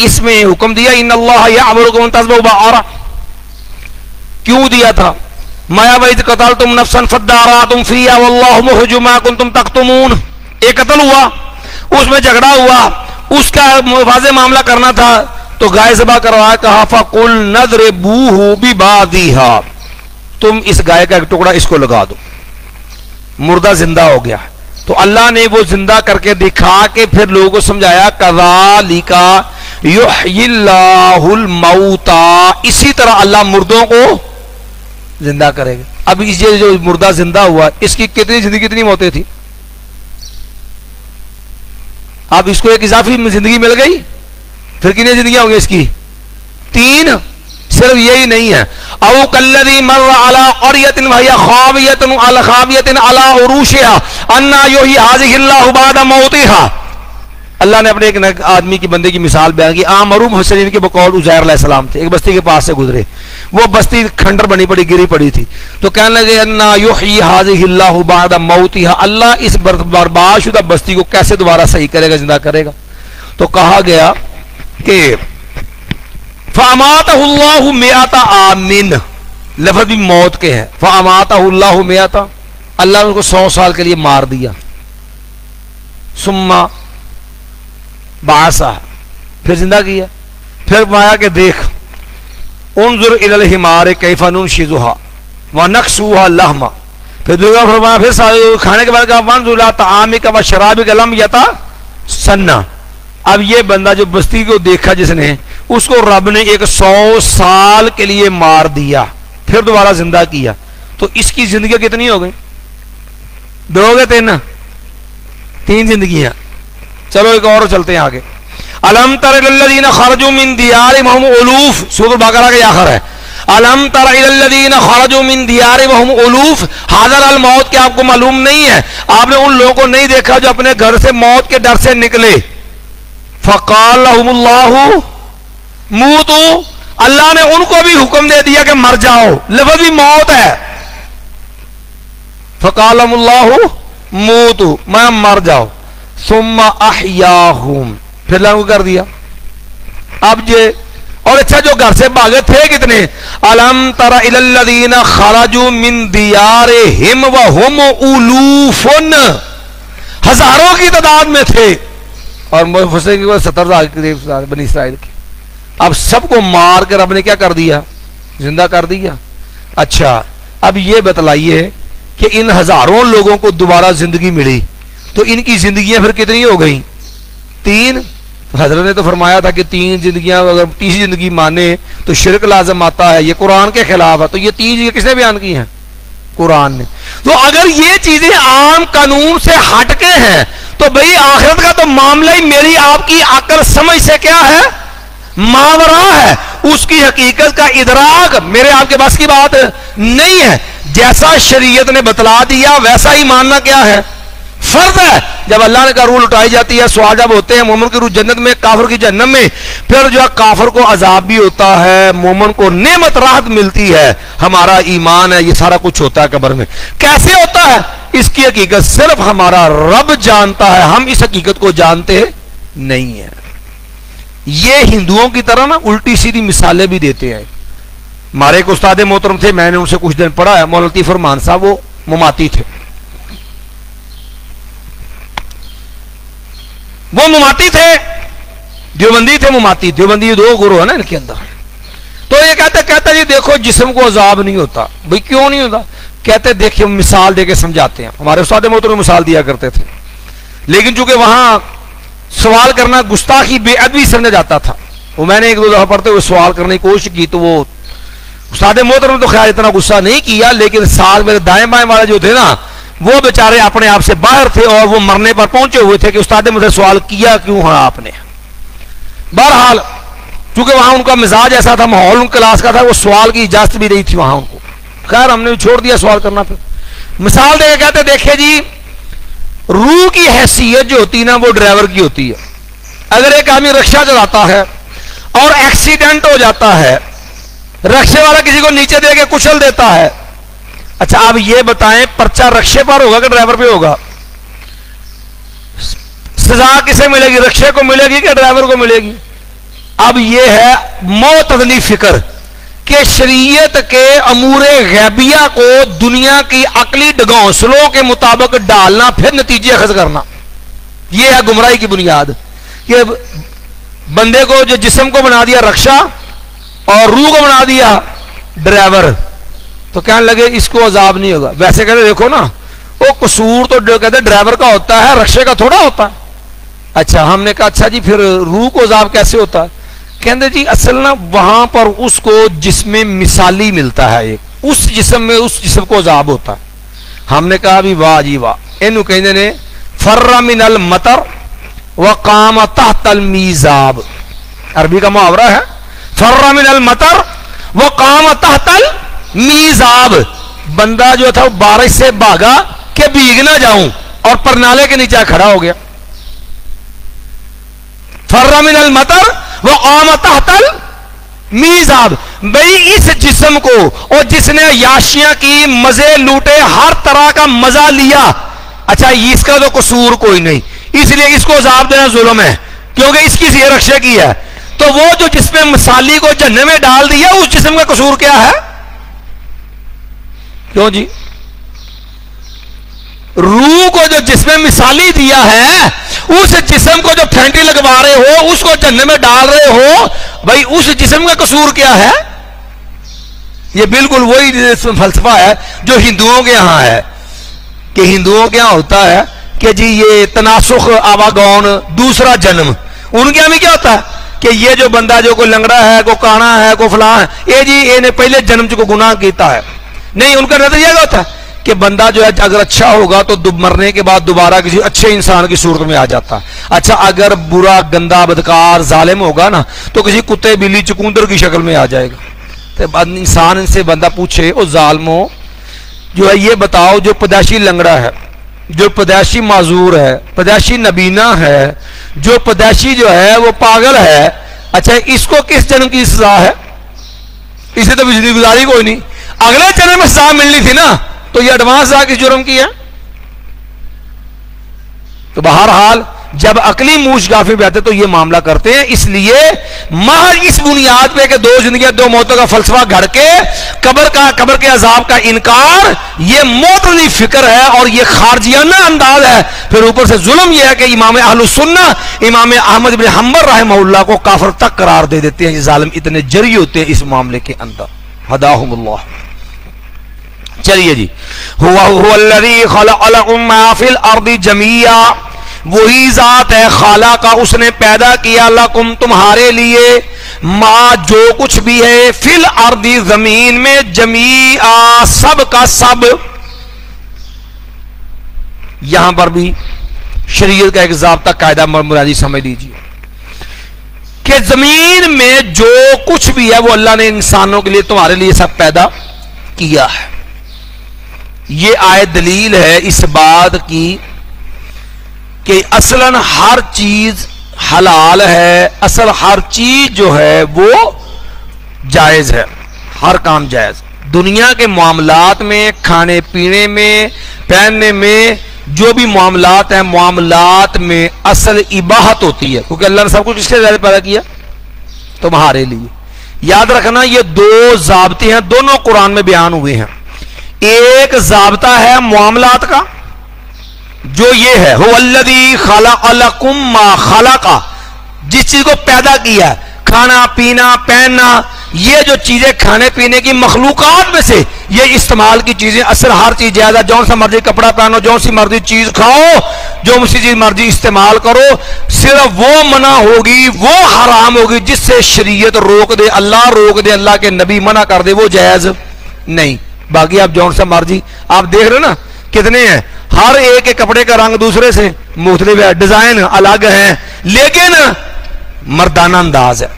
اس میں حکم دیا ان اللہ یأمرکم ان تذبحوا بقرہ. کیوں دیا تھا؟ ما وَإِذْ قَتَلْتُمْ نَفْسًا فَادَّارَأْتُمْ فِيهَا وَاللَّهُ مُخْرِجٌ مَا كُنتُمْ تَكْتُمُونَ. ایک قتل ہوا, اس میں جھگڑا ہوا, اس کا واضح معاملہ کرنا تھا تو گائے ذبح کروایا, کہا فَقُلْ نَضْرِبُوهُ بِبَعْضِهَا, تم اس گائے کا ایک ٹکڑا اس کو لگا دو. مردہ زندہ ہو گیا. تو اللہ نے وہ زندہ کر کے دکھا کے پھر لوگوں کو سمجھایا کذالک یحیی اللہ الموتى, اسی طرح اللہ مردوں کو زندہ کرے گا. اب یہ جو مردہ زندہ ہوا اس کی کتنی زندگی کتنی موتیں تھی؟ اب اس کو ایک اضافی زندگی مل گئی, پھر کتنی زندگیاں ہوں گی اس کی؟ 3. صرف یہی نہیں ہے, او کلذی مر علی قریۃ وہی خاویۃ علی خاویۃ علی عروشها انا یحیی هذه اللہ بعد موتها. اللہ نے اپنے ایک آدمی کی بندے کی مثال بیان کی. عام معروف حسین کے بقول عزیر علیہ السلام تھے, ایک بستی کے پاس سے گزرے, وہ بستی کھنڈر بنی پڑی, گری پڑی تھی, تو کہنے لگے انا یحیی هذه اللہ بعد موتها, اللہ اس برباد شدہ بستی کو کیسے دوبارہ صحیح کرے گا, زندہ کرے گا. تو کہا گیا کہ فَأَمَاتَهُ اللَّهُ مِئَةَ عَامٍ, لفظ بھی موت کے ہیں. فَأَمَاتَهُ اللَّهُ مِئَةَ, اللہ نے ان کو 100 سال کے لیے مار دیا. ثُمَّ بَعَثَهُ, پھر زندہ کیا. پھر فرمایا کہ دیکھ انظر إِلَى الْحِمَارِ كَيْفَ نُنشِزُهَا وَنَكْسُوهَا لَحْمًا. پھر دوسرا فرمایا پھر کھانے کے بعد کہا وَانظُرْ إِلَىٰ طَعَامِكَ وَشَرَابِكَ لَمْ يَتَسَنَّ. اب یہ بندہ جو بستی کو دیکھا جس نے, اس کو رب نے ایک 100 سال کے لیے مار دیا, پھر دوبارہ زندہ کیا. تو اس کی زندگیاں کتنی ہو گئی؟ 2 ہو گئے, 3 زندگیاں. چلو ایک اور چلتے ہیں آگے. الم تر الی الذین خرجوا من دیارہم وهم الوف, سورۃ البقرہ کے آخر ہے. الم تر الی الذین خرجوا من دیارہم وهم الوف حذر الموت, کہ آپ کو معلوم نہیں ہے, آپ نے ان لوگوں کو نہیں دیکھا جو اپنے گھر سے موت کے ڈر سے نکلے. فقال لهم اللہ موتوا, اللہ نے ان کو بھی حکم دے دیا کہ مر جاؤ, لفظ بھی موت ہے. فقال لهم اللہ موتوا, میں مر جاؤ. ثم احیاہم, پھر لاگو کر دیا. اب یہ اور اچھا جو گھر سے بھاگے تھے کتنے؟ الم تر الی الذین خرجوا من دیارہم وهم الوف, ہزاروں کی تعداد میں تھے, اور مفسرین کی 70,000 بنی اسرائیل کی. اب سب کو مار کر رب نے کیا کر دیا؟ زندہ کر دیا. اچھا اب یہ بتلائیے کہ ان ہزاروں لوگوں کو دوبارہ زندگی ملی تو ان کی زندگیاں پھر کتنی ہو گئیں؟ 3. حضرت نے تو فرمایا تھا کہ 3 زندگیاں اگر تیسری زندگی مانے تو شرک لازم آتا ہے، یہ قرآن کے خلاف ہے. تو یہ 3 چیزیں کس نے بیان کی ہیں؟ قرآن نے. تو اگر یہ چیزیں عام قانون سے ہٹ کے ہیں تو بھئی آخرت کا تو معاملہ ہی میری آپ کی عقل سمجھ سے کیا ہے؟ ماورا ہے. اس کی حقیقت کا ادراک میرے آپ کے بس کی بات نہیں ہے. جیسا شریعت نے بتلا دیا ویسا ہی ماننا کیا ہے؟ فرض ہے. جب اللہ نے کا روح اٹھائی جاتی ہے، سوال جب ہوتے ہیں مومن کی روح جنت میں، کافر کی جہنم میں، پھر جو ہے کافر کو عذاب بھی ہوتا ہے، مومن کو نعمت راحت ملتی ہے. ہمارا ایمان ہے، یہ سارا کچھ ہوتا ہے قبر میں. کیسے ہوتا ہے اس کی حقیقت صرف ہمارا رب جانتا ہے، ہم اس حقیقت کو جانتے نہیں ہیں. یہ ہندوؤں کی طرح نا الٹی سیدھی مثالیں بھی دیتے ہیں. ہمارے ایک استاد محترم تھے، میں نے ان سے کچھ دن پڑھا ہے، مولانا لطیف الرحمان صاحب، وہ مماتی تھے. وہ مماتی تھے، دیوبندی تھے. مماتی دیوبندی 2 گروہ ہے نا ان کے اندر. تو یہ کہتا جی دیکھو جسم کو عذاب نہیں ہوتا. بھئی کیوں نہیں ہوتا؟ کہتے دیکھیں مثال دے کے سمجھاتے ہیں. ہمارے استاد محترم مثال دیا کرتے تھے، لیکن چونکہ وہاں سوال کرنا گستاخی بے ادبی سمجھا جاتا تھا. وہ میں نے 1-2 دفعہ پڑھتے ہوئے سوال کرنے کی کوشش کی تو وہ استاد محترم تو خیر اتنا غصہ نہیں کیا، لیکن ساتھ میرے دائیں بائیں والے جو تھے نا وہ بیچارے اپنے آپ سے باہر تھے اور وہ مرنے پر پہنچے ہوئے تھے کہ استاد مجھے سوال کیا کیوں ہے آپ نے. بہرحال چونکہ وہاں ان کا مزاج ایسا تھا، ماحول ان کلاس کا تھا، وہ سوال کی اجازت بھی نہیں تھی وہاں ان کو. خیر ہم نے چھوڑ دیا سوال کرنا. پھر مثال دے کے کہتے دیکھیں جی روح کی حیثیت جو ہوتی نا وہ ڈرائیور کی ہوتی ہے. اگر ایک آدمی رکشہ چلاتا ہے اور ایکسیڈنٹ ہو جاتا ہے، رکشے والا کسی کو نیچے دے کے کچل دیتا ہے، اچھا آپ یہ بتائیں پرچہ رکشے پر ہوگا کہ ڈرائیور پہ ہوگا؟ سزا کسے ملے گی؟ رکشے کو ملے گی کہ ڈرائیور کو ملے گی؟ اب یہ ہے معتدلی فکر کہ شریعت کے امور غیبیہ کو دنیا کی عقلی ڈگونسلوں کے مطابق ڈالنا پھر نتیجے اخذ کرنا، یہ ہے گمراہی کی بنیاد. کہ بندے کو جو جسم کو بنا دیا رکشہ اور روح کو بنا دیا ڈرائیور، تو کہنے لگے اس کو عذاب نہیں ہوگا. ویسے کہتے دیکھو نا وہ قصور تو کہتے ڈرائیور کا ہوتا ہے، رکشے کا تھوڑا ہوتا ہے. اچھا ہم نے کہا اچھا جی پھر روح کو عذاب کیسے ہوتا ہے؟ کہتے جی اصل نا وہاں پر اس کو جسم مثالی ملتا ہے، ایک اس جسم میں اس جسم کو عذاب ہوتا ہے. ہم نے کہا بھی واہ جی واہ. انہوں کہتے نے فر من المطر وقام تحت المیزاب، عربی کا محاورہ ہے فر من المطر وقام تحت المیزاب. بندہ جو تھا وہ بارش سے بھاگا کہ بھیگ نہ جاؤں اور پرنالے کے نیچے کھڑا ہو گیا. فر من المطر وقام تحت المیزاب. بھئی اس جسم کو اور جس نے عیاشیاں کی، مزے لوٹے، ہر طرح کا مزہ لیا، اچھا اس کا تو قصور کوئی نہیں، اس لیے اس کو عذاب دینا ظلم ہے کیونکہ اس کی سی رکشے کی ہے. تو وہ جو جس میں مثالی کو جہنم میں ڈال دیا اس جسم کا قصور کیا ہے؟ کیوں جی؟ روح کو جو جسم مثالی دیا ہے اس جسم کو جو پھینٹی لگوا رہے ہو، اس کو جہنم میں ڈال رہے ہو، بھائی اس جسم کا قصور کیا ہے؟ یہ بالکل وہی فلسفہ ہے جو ہندوؤں کے یہاں ہے. کہ ہندوؤں کے یہاں ہوتا ہے کہ جی یہ تناسخ آواگون دوسرا جنم. ان کے یہاں بھی کیا ہوتا ہے کہ یہ جو بندہ جو کوئی لنگڑا ہے، کوئی کانا ہے، کوئی فلاں ہے، یہ جی یہ نے پہلے جنم کو گناہ کیتا ہے. نہیں، ان کا نظریہ کیا ہوتا ہے کہ بندہ جو ہے اگر اچھا ہوگا تو مرنے کے بعد دوبارہ کسی اچھے انسان کی صورت میں آ جاتا ہے. اچھا اگر برا گندا بدکار ظالم ہوگا نا تو کسی کتے بلی چکوندر کی شکل میں آ جائے گا. تو انسان ان سے بندہ پوچھے او ظالمو جو ہے یہ بتاؤ جو پیدائشی لنگڑا ہے، جو پیدائشی معذور ہے، پیدائشی نبینا ہے، جو پیدائشی جو ہے وہ پاگل ہے، اچھا اس کو کس جنم کی سزا ہے؟ اسے تو زندگی گزاری کوئی نہیں، اگلے جنم میں سزا ملنی تھی نا، تو یہ ایڈوانس سزا کس جرم کی ہے؟ تو بہرحال جب عقلی موش گافی پہ آتے تو یہ معاملہ کرتے ہیں. اس لیے محض اس بنیاد پہ کہ 2 زندگیاں 2 موتوں کا فلسفہ گھڑ کے قبر کے عذاب کا انکار، یہ معتدلی فکر ہے اور یہ خارجیانہ انداز ہے. پھر اوپر سے ظلم یہ ہے کہ امام اہل السنہ امام احمد بن حنبل رحمہ اللہ کو کافر تک قرار دے دیتے ہیں. یہ ظالم اتنے جری ہوتے ہیں اس معاملے کے اندر. ہداہم اللہ. چلیے جی، هو الذی خلق لکم ما فی الارض جمیعا، وہی ذات ہے خالہ کا، اس نے پیدا کیا لکم تمہارے لیے ما جو کچھ بھی ہے فی الارض زمین میں جمیعا سب کا سب. یہاں پر بھی شریعت کا ایک ضابطہ قاعدہ مرادی سمجھ لیجیے کہ زمین میں جو کچھ بھی ہے وہ اللہ نے انسانوں کے لیے تمہارے لیے سب پیدا کیا ہے. یہ آیت دلیل ہے اس بات کی کہ اصلاً ہر چیز حلال ہے، اصل ہر چیز جو ہے وہ جائز ہے، ہر کام جائز. دنیا کے معاملات میں، کھانے پینے میں، پہننے میں، جو بھی معاملات ہیں، معاملات میں اصل اباحت ہوتی ہے کیونکہ اللہ نے سب کچھ اس کے ذریعے پیدا کیا تمہارے لیے. یاد رکھنا یہ دو ضابطے ہیں، دونوں قرآن میں بیان ہوئے ہیں. ایک ضابطہ ہے معاملات کا جو یہ ہے هو الذی خلق لکم ما خلق، جس چیز کو پیدا کیا، کھانا پینا پہننا، یہ جو چیزیں کھانے پینے کی مخلوقات میں سے یہ استعمال کی چیزیں اصل ہر چیز جائز ہے. جون سا مرضی کپڑا پہنو، جون سی مرضی چیز کھاؤ، جو سی چیز مرضی استعمال کرو، صرف وہ منع ہوگی، وہ حرام ہوگی جس سے شریعت روک دے، اللہ روک دے، اللہ کے نبی منع کر دے، وہ جائز نہیں. باقی آپ جون سا مرضی آپ دیکھ رہے نا کتنے ہیں، ہر ایک کے کپڑے کا رنگ دوسرے سے مختلف ہے، ڈیزائن الگ ہیں، لیکن مردانہ انداز ہے.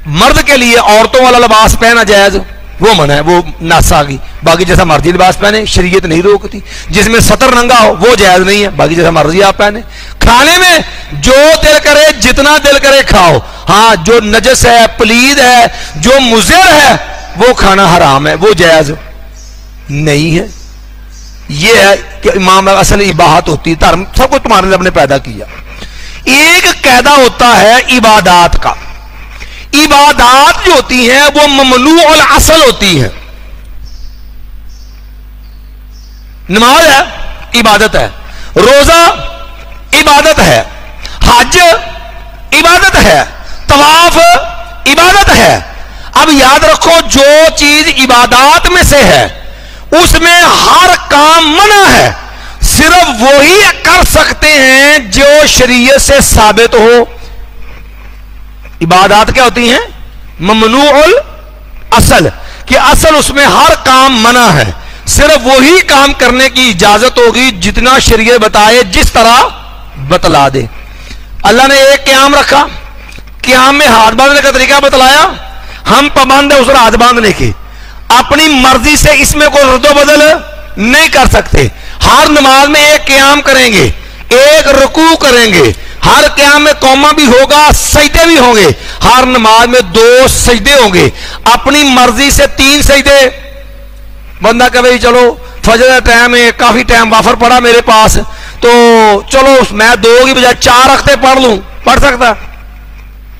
مرد کے لیے عورتوں والا لباس پہنا جائز، وہ منع ہے، وہ ناسا کی. باقی جیسا مرضی لباس پہنے شریعت نہیں روکتی. جس میں سطر ننگا ہو وہ جائز نہیں ہے، باقی جیسا مرضی آپ پہنے. کھانے میں جو دل کرے جتنا دل کرے کھاؤ، ہاں جو نجس ہے، پلید ہے، جو مضر ہے وہ کھانا حرام ہے، وہ جائز نہیں ہے. یہ ہے کہ امام اصل اباحت ہوتی ہے، دھرم سب کو تمہارے لیے نے پیدا کیا. ایک قاعدہ ہوتا ہے عبادات کا. عبادات جو ہوتی ہیں وہ ممنوع الاصل ہوتی ہیں. نماز ہے عبادت ہے، روزہ عبادت ہے، حج عبادت ہے، طواف عبادت ہے. اب یاد رکھو جو چیز عبادات میں سے ہے اس میں ہر کام منع ہے، صرف وہی کر سکتے ہیں جو شریعت سے ثابت ہو. عبادات کیا ہوتی ہیں؟ ممنوع الاصل، کہ اصل اس میں ہر کام منع ہے، صرف وہی کام کرنے کی اجازت ہوگی جتنا شریعت بتائے، جس طرح بتلا دے. اللہ نے ایک قیام رکھا، قیام میں ہاتھ باندھنے کا طریقہ بتلایا، ہم پابند ہیں اس ہاتھ باندھنے کے. اپنی مرضی سے اس میں کوئی رد و بدل نہیں کر سکتے. ہر نماز میں ایک قیام کریں گے، ایک رکوع کریں گے، ہر قیام میں قوما بھی ہوگا، سجدے بھی ہوں گے، ہر نماز میں 2 سجدے ہوں گے. اپنی مرضی سے 3 سجدے، بندہ کہے چلو فجر کا ٹائم ہے، کافی ٹائم وافر پڑا میرے پاس، تو چلو میں 2 کی بجائے 4 رکھتے پڑھ لوں، پڑھ سکتا؟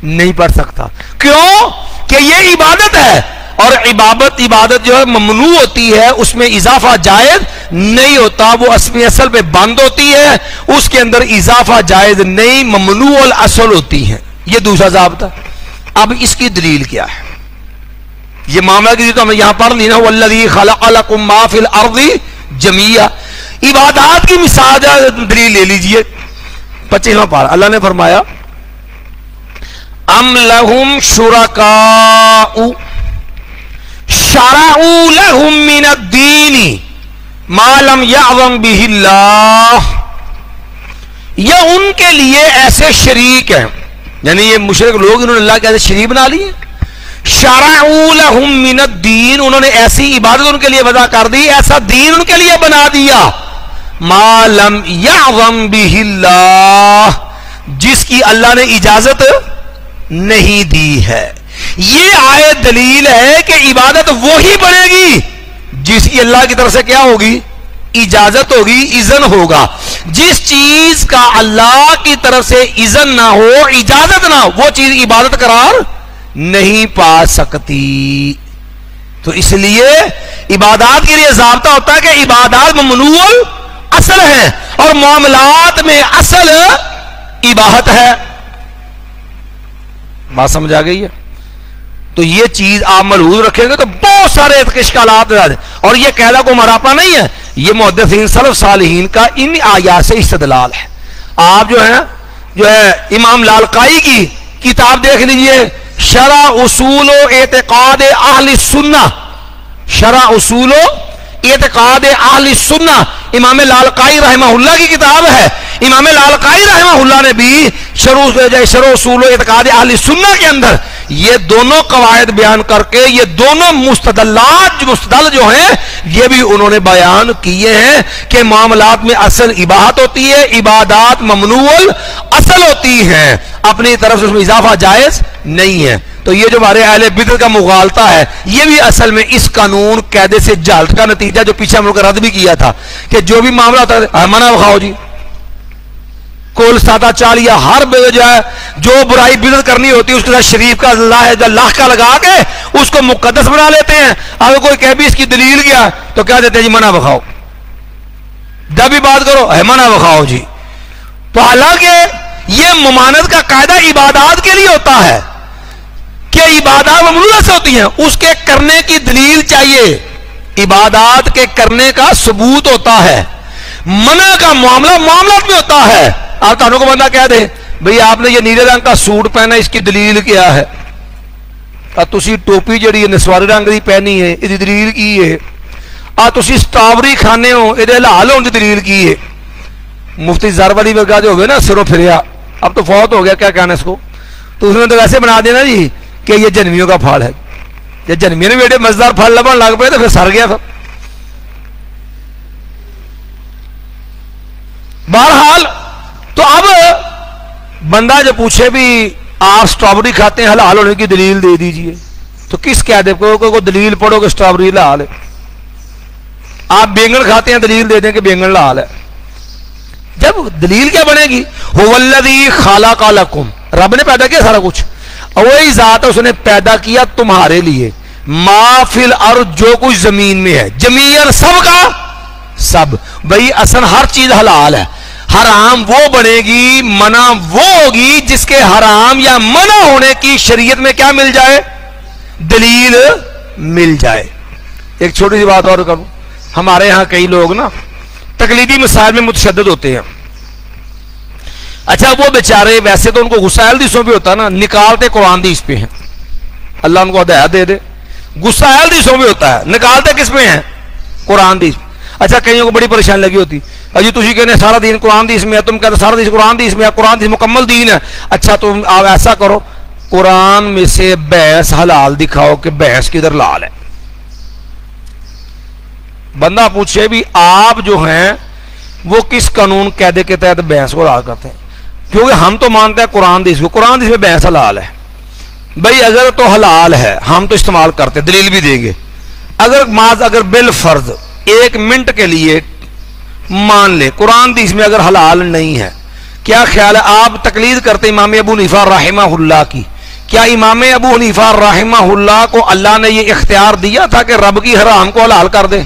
نہیں پڑھ سکتا. کیوں؟ کہ یہ عبادت ہے، اور عبادت جو ہے ممنوع ہوتی ہے، اس میں اضافہ جائز نہیں ہوتا، وہ اصل پہ بند ہوتی ہے، اس کے اندر اضافہ جائز نہیں، ممنوع الاصل ہوتی ہے. یہ دوسرا ضابطہ. اب اس کی دلیل کیا ہے؟ یہ معاملہ کی تو ہمیں یہاں پڑھ لی نا، والذی خلق لکم ما فی الارض جمیعا. عبادات کی مثال دلیل لے لیجئے. 25واں پارہ اللہ نے فرمایا ام لہم شرکاء شرعوا لهم من الدین ما لم یعظم به اللہ. یہ ان کے لیے ایسے شریک ہیں، یعنی یہ مشرک لوگ انہوں نے اللہ کے ایسے شریک بنا لیے. شرعوا لهم من الدین، انہوں نے ایسی عبادت ان کے لیے وضع کر دی، ایسا دین ان کے لیے بنا دیا، ما لم یعظم به اللہ، جس کی اللہ نے اجازت نہیں دی ہے. یہ آیت دلیل ہے کہ عبادت وہی بنے گی جس کی اللہ کی طرف سے کیا ہوگی؟ اجازت ہوگی، اذن ہوگا. جس چیز کا اللہ کی طرف سے اذن نہ ہو، اجازت نہ ہو، وہ چیز عبادت قرار نہیں پا سکتی. تو اس لیے عبادات کے لیے ضابطہ ہوتا ہے کہ عبادات ممنوع اصل ہے اور معاملات میں اصل اباحت ہے. بات سمجھ آ گئی ہے؟ تو یہ چیز آپ ملحوظ رکھیں گے تو بہت سارے اشکالات ہیں. اور یہ قاعدہ کو مراپا نہیں ہے، یہ محدثین سلف صالحین کا ان آیات سے استدلال ہے. آپ جو ہے امام لالکائی کی کتاب دیکھ لیجئے، شرح اصول و اعتقاد اہل سنہ، شرح اصول و اعتقاد اہل سنہ، امام لالکائی رحمہ اللہ کی کتاب ہے۔ امام لالکائی رحمہ اللہ نے بھی شرح اصول و اعتقاد اہل سنہ کے اندر یہ دونوں قواعد بیان کر کے یہ دونوں مستدل جو ہیں یہ بھی انہوں نے بیان کیے ہیں کہ معاملات میں اصل اباحت ہوتی ہے، عبادات ممنوع اصل ہوتی ہیں، اپنی طرف سے اس میں اضافہ جائز نہیں ہے۔ تو یہ جو ہمارے اہل بدعت کا مغالطہ ہے یہ بھی اصل میں اس قانون قاعدے سے جہالت کا نتیجہ جو پیچھے ہم لوگ رد بھی کیا تھا کہ جو بھی معاملہ ہوتا ہے منع بخاؤ جی، کول سادہ چالیا ہر جو ہے جو برائی بدعت کرنی ہوتی ہے اس کے ساتھ شریف کا اللہ کا لگا کے اس کو مقدس بنا لیتے ہیں۔ اگر کوئی کہے بھی اس کی دلیل کیا تو کیا دیتے ہیں جی منع بخاؤ، جب بھی بات کرو ہے منع بخاؤ جی۔ تو حالانکہ یہ ممانعت کا قاعدہ عبادات کے لیے ہوتا ہے کہ عبادات ممنوع سے ہوتی ہیں، اس کے کرنے کی دلیل چاہیے، عبادات کے کرنے کا ثبوت ہوتا ہے، منع کا معاملات میں ہوتا ہے۔ آپ تانوں کو بندہ کہہ دے بھئی آپ نے یہ نیلے رنگ کا سوٹ پہنا اس کی دلیل کیا ہے، تسی ٹوپی جڑی ہے نسواری رنگ دی پہنی ہے یہ دلیل کی ہے، تسی سٹرابری کھانے ہو یہ حلال ہونے کی دلیل کی ہے۔ مفتی زر والی ورگا جو ہوئے نا سروں پھریا، اب تو فوت ہو گیا کیا کہنا اس کو، تو اس نے تو ویسے بنا دینا جی کہ یہ جنمیوں کا پھل ہے، جب جنمیوں نے بیٹے مزدار پھل لبن لگ پے تو پھر سر گیا۔ پھر بہرحال تو اب بندہ جو پوچھے بھی آپ سٹرابری کھاتے ہیں حلال ہونے کی دلیل دے دیجئے، تو کس قاعدے کو دلیل پڑھو کہ سٹرابری حلال ہے؟ آپ بینگن کھاتے ہیں دلیل دے دیں کہ بینگن حلال ہے، جب دلیل کیا بنے گی؟ هو الذی خلق لکم، رب نے پیدا کیا سارا کچھ، اور وہی ذات ہے اس نے پیدا کیا تمہارے لیے، ما فی الارض جو کچھ زمین میں ہے، جمیعاً سب کا سب، بھئی اصلا ہر چیز حلال ہے، حرام وہ بنے گی، منع وہ ہوگی جس کے حرام یا منع ہونے کی شریعت میں کیا مل جائے؟ دلیل مل جائے۔ ایک چھوٹی سی بات اور کروں، ہمارے ہاں کئی لوگ نا تقلیدی مسائل میں متشدد ہوتے ہیں، اچھا وہ بیچارے ویسے تو ان کو غصہ حدیثوں پہ ہوتا ہے نا، نکالتے قرآن حدیث پہ ہیں، اللہ ان کو ہدایت دے دے، غصہ حدیثوں پہ ہوتا ہے، نکالتے کس پہ ہیں؟ قرآن حدیث۔ اچھا کئیوں کو بڑی پریشانی لگی ہوتی اجی تھی کہنے سارا دین قرآن حدیث میں ہے، تم کہتے سارا دین قرآن حدیث میں ہے، قرآن حدیث مکمل دین ہے۔ اچھا تم آپ ایسا کرو قرآن میں سے بحث حلال دکھاؤ کہ بحث کدھر لال ہے۔ بندہ پوچھے بھی آپ جو ہیں وہ کس قانون قاعدے کے تحت بحث کو حلال کرتے ہیں؟ کیونکہ ہم تو مانتے ہیں قرآن حدیث کو، قرآن حدیث میں بحث حلال ہے بھائی، اگر تو حلال ہے ہم تو استعمال کرتے، دلیل بھی دیں گے، اگر بالفرض ایک منٹ کے لیے مان لے قرآن حدیث میں اگر حلال نہیں ہے، کیا خیال ہے آپ تقلید کرتے امام ابو حنیفہ رحمہ اللہ کی، کیا امام ابو حنیفہ رحمہ اللہ کو اللہ نے یہ اختیار دیا تھا کہ رب کی حرام کو حلال کر دے،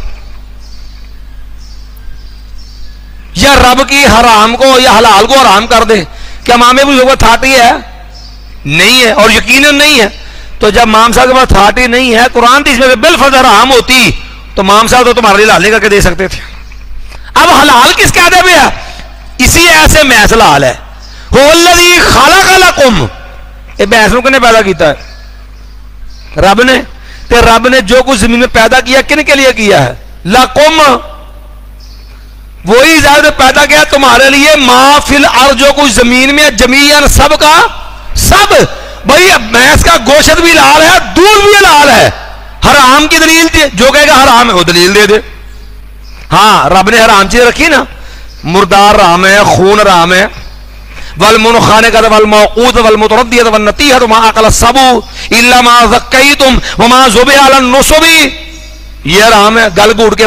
یا رب کی حرام کو یا حلال کو حرام کر دے؟ کیا امام ابو حنیفہ اتھارٹی ہے؟ نہیں ہے، اور یقیناً نہیں ہے۔ تو جب امام صاحب کے پاس اتھارٹی نہیں ہے، قرآن حدیث میں بالفرض حرام ہوتی تو امام صاحب تو تمہارے لیے حلال کر کے دے سکتے تھے۔ اب حلال کس قاعدے پہ ہے؟ اسی ایسے محض حلال ہے۔ هو الذی خلق لکم، یہ بحث کو کنے پیدا کیتا ہے؟ رب نے۔ تے رب نے جو کچھ زمین میں پیدا کیا کن کے لیے کیا ہے؟ لکم، وہی ذات پیدا کیا تمہارے لیے، ما فی الارض جو کچھ زمین میں جمیعاً سب کا سب، بھائی بھینس کا گوشت بھی حلال ہے، دودھ بھی حلال ہے، حرام کی دلیل تھی، جو کہے گا حرام ہے وہ دلیل دے دے۔ ہاں رب نے حرام چیز رکھی نا، مردار حرام ہے، خون حرام ہے، والمنخنقۃ والموقوذۃ والمتردیۃ والنطیحۃ وما اکل السبع الا ما ذکیتم وما ذبح علی النصب، یہ حرام ہے، گلا گھونٹ کے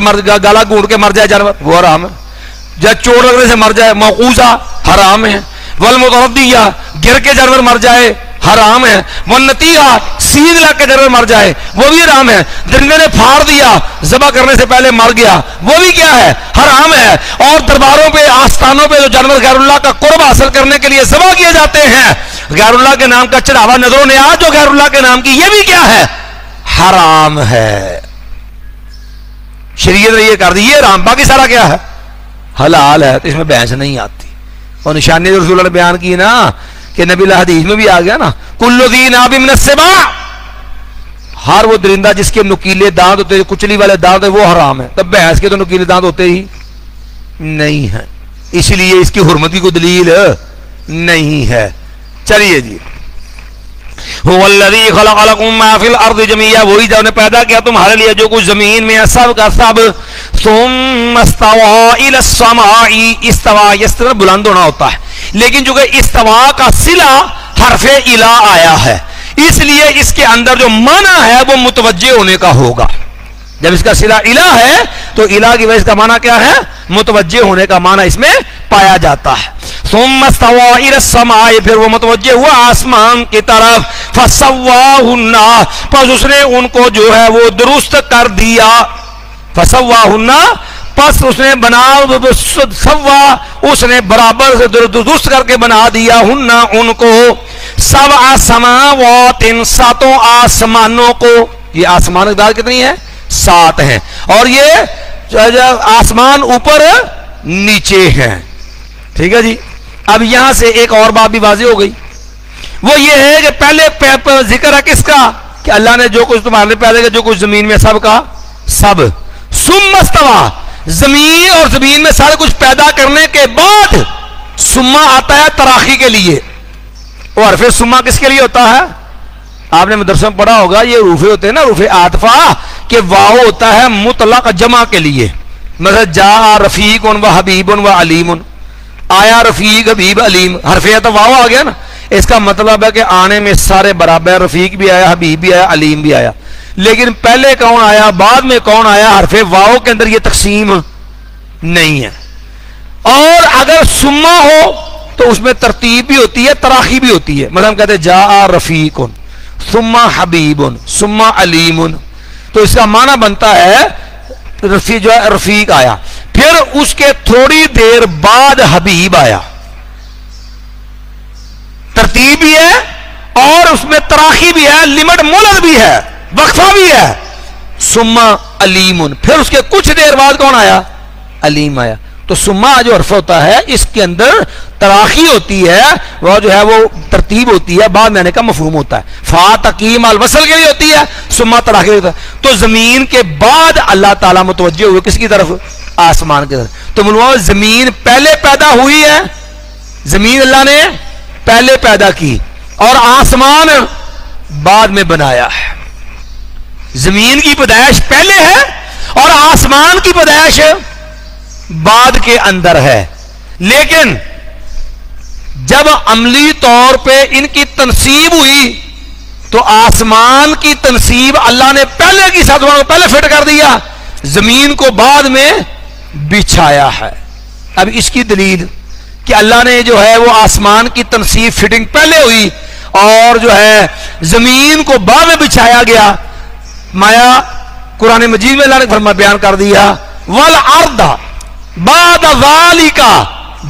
مر جائے جانور وہ حرام ہے، جب چوٹ لگنے سے مر جائے موقوذہ حرام ہے، والمتردیہ گر کے جانور مر جائے حرام ہے، والنطیحہ سینگ لگ کے جانور مر جائے وہ بھی حرام ہے، درندے نے پھاڑ دیا ذبح کرنے سے پہلے مر گیا وہ بھی کیا ہے؟ حرام ہے۔ اور درباروں پہ آستانوں پہ جو جانور غیر اللہ کا قرب حاصل کرنے کے لیے ذبح کیے جاتے ہیں، غیر اللہ کے نام کا چڑھاوا نظر و نیاز جو غیر اللہ کے نام کی، یہ بھی کیا ہے؟ حرام ہے۔ شریعت نے یہ کر دی یہ حرام، باقی سارا کیا ہے؟ حلال ہے، تو اس میں بحث نہیں آتی۔ اور نشانی رسول اللہ نے بیان کی نا کہ نبی اللہ حدیث میں بھی آ گیا نا کل ذی ناب من السباع، ہر وہ درندہ جس کے نکیلے دانت ہوتے ہیں، کچلی والے دانت ہیں، وہ حرام ہے. تب بھینس کے تو نکیلے دانت ہوتے ہی نہیں ہیں، اس لیے اس کی حرمت کی کوئی دلیل نہیں ہے. چلیے جی. هو الذی خلق لکم ما فی الارض جمیعا، وہی جو نے پیدا کیا تمہارے لیے جو کچھ زمین میں ہے سب کا سب. ثم استوى الی السماء، استوا یستوی بلند ہونا ہوتا ہے، لیکن جو کہ استوا کا صلہ حرف الہ آیا ہے، اس لیے اس کے اندر جو معنی ہے وہ متوجہ ہونے کا ہوگا. جب اس کا صلہ الہ ہے تو الہ کی وجہ اس کا معنی کیا ہے؟ متوجہ ہونے کا معنی اس میں پایا جاتا ہے. ثم استوى الى السماء، پھر وہ متوجہ ہوا آسمان کی طرف. فسواہن، پس اس نے ان کو جو ہے وہ درست کر دیا. فسواہن، پس اس نے بنا سوا، اس نے برابر سے درست کر کے بنا دیا ہن ان کو. سبع سماوات، ساتوں آسمانوں کو. یہ آسمان کی تعداد کتنی ہے؟ 7 ہیں، اور یہ آسمان اوپر نیچے ہیں. ٹھیک ہے جی. اب یہاں سے ایک اور بات بھی واضح ہو گئی، وہ یہ ہے کہ پہلے ذکر ہے کس کا؟ کہ اللہ نے جو کچھ تمہارے پیدا کیا، جو کچھ زمین میں سب کا سب. ثم استوى، زمین اور زمین میں سارا کچھ پیدا کرنے کے بعد ثم آتا ہے تراخی کے لیے. اور پھر ثم کس کے لیے ہوتا ہے؟ آپ نے مدرسہ میں پڑھا ہوگا، یہ روفے ہوتے ہیں نا، روفے عاطفہ، کہ واو ہوتا ہے مطلق جمع کے لیے. مثلا جاء رفیق و حبیب و علیم، آیا رفیق حبیب علیم، حرف تو واو آ گیا نا. اس کا مطلب ہے کہ آنے میں سارے برابر، رفیق بھی آیا، حبیب بھی آیا، علیم بھی آیا. لیکن پہلے کون آیا بعد میں کون آیا، حرف واو کے اندر یہ تقسیم نہیں ہے. اور اگر ثم ہو تو اس میں ترتیب بھی ہوتی ہے، تراخی بھی ہوتی ہے. مثلا ہم کہتے ہیں جاء رفیق ثم حبیب ثم علیم، تو اس کا معنی بنتا ہے رفیق جو ہے رفیق آیا، پھر اس کے تھوڑی دیر بعد حبیب آیا. ترتیب بھی ہے اور اس میں تراخی بھی ہے، لمٹ مولد بھی ہے، وقفہ بھی ہے. ثم علیم، پھر اس کے کچھ دیر بعد کون آیا؟ علیم آیا. تو ثم جو حرف ہوتا ہے اس کے اندر تراخی ہوتی ہے، وہ جو ہے وہ ترتیب ہوتی ہے، بعد میں آنے کا مفہوم ہوتا ہے. فا تقیم الوصل کے لیے ہوتی ہے، ثم تراخی ہوتا ہے. تو زمین کے بعد اللہ تعالیٰ متوجہ ہوئے کس کی طرف؟ آسمان کی طرف. تو معلوم زمین پہلے پیدا ہوئی ہے، زمین اللہ نے پہلے پیدا کی، اور آسمان بعد میں بنایا ہے. زمین کی پیدائش پہلے ہے اور آسمان کی پیدائش بعد کے اندر ہے. لیکن جب عملی طور پہ ان کی تنصیب ہوئی تو آسمان کی تنصیب اللہ نے پہلے کی ساتھ پہلے فٹ کر دیا، زمین کو بعد میں بچھایا ہے. اب اس کی دلیل کہ اللہ نے جو ہے وہ آسمان کی تنصیب فٹنگ پہلے ہوئی اور جو ہے زمین کو بعد میں بچھایا گیا. مایا قرآن مجید میں اللہ نے فرما بیان کر دیا والارض بعد ذالک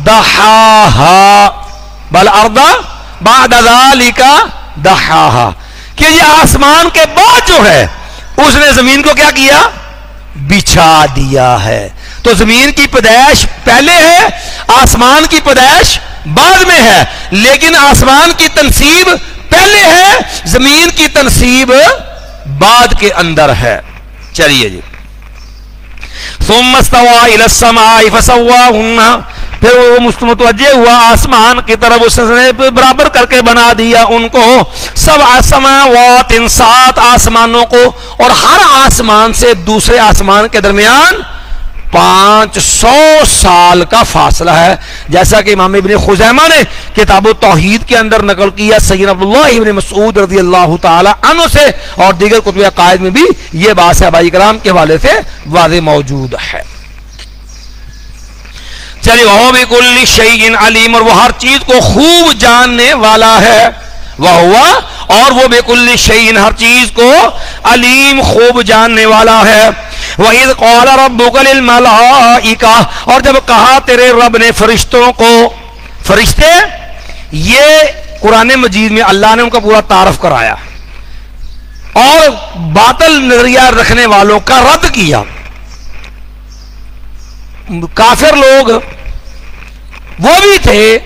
دحاہا، والارض بعد ذالک دحاہا، کہ یہ آسمان کے بعد جو ہے اس نے زمین کو کیا کیا؟ بچھا دیا ہے. تو زمین کی پیدائش پہلے ہے، آسمان کی پیدائش بعد میں ہے، لیکن آسمان کی تنصیب پہلے ہے، زمین کی تنصیب بعد کے اندر ہے. چلیے جی. ثم استوى الى السماء فسواهن، پھر وہ متوجہ ہوا آسمان کی طرف، اس نے برابر کر کے بنا دیا ان کو. 7 سماوات، 7 آسمانوں کو، اور ہر آسمان سے دوسرے آسمان کے درمیان 500 سال کا فاصلہ ہے. جیسا کہ امام ابن خزیمہ نے کتاب التوحید کے اندر نقل کیا سیدنا عبداللہ ابن مسعود رضی اللہ تعالی عنہ سے، اور دیگر کتب عقائد میں بھی یہ بات صحابہ کرام کے حوالے سے واضح موجود ہے. چلیے. وہ بکل شیء علیم، اور وہ ہر چیز کو خوب جاننے والا ہے. وہ ہوا، اور وہ بکل شیء، ہر چیز کو علیم، خوب جاننے والا ہے. وَإِذْ قَالَ رَبُّكَ لِلْمَلَائِكَةِ، اور جب کہا تیرے رب نے فرشتوں کو. فرشتے یہ قرآن مجید میں اللہ نے ان کا پورا تعارف کرایا اور باطل نظریہ رکھنے والوں کا رد کیا. کافر لوگ وہ بھی تھے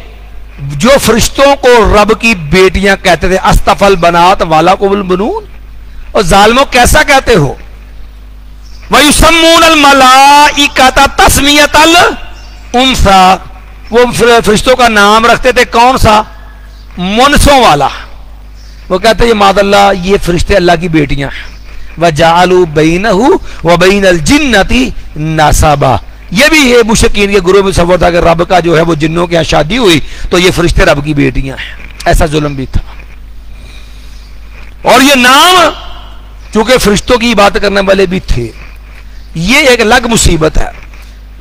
جو فرشتوں کو رب کی بیٹیاں کہتے تھے، استفل بنات والا کو البنون، اور ظالموں کیسا کہتے ہو، وَيُسَمُّونَ الْمَلَائِكَةَ تَسْمِيَةَ الْأُنثَىٰ، وہ فرشتوں کا نام رکھتے تھے کون سا؟ منسوں والا. وہ کہتے ہیں معاذ اللہ یہ فرشتے اللہ کی بیٹیاں ہیں. وَجَعَلُوا بَيْنَهُ وَبَيْنَ الْجِنَّةِ نَسَبًا، یہ بھی ہے مشرکین کے گروہ میں تصور تھا کہ رب کا جو ہے وہ جنوں کے یہاں شادی ہوئی تو یہ فرشتے رب کی بیٹیاں ہیں. ایسا ظلم بھی تھا. اور یہ نام چونکہ فرشتوں کی بات کرنے والے بھی تھے، یہ ایک الگ مصیبت ہے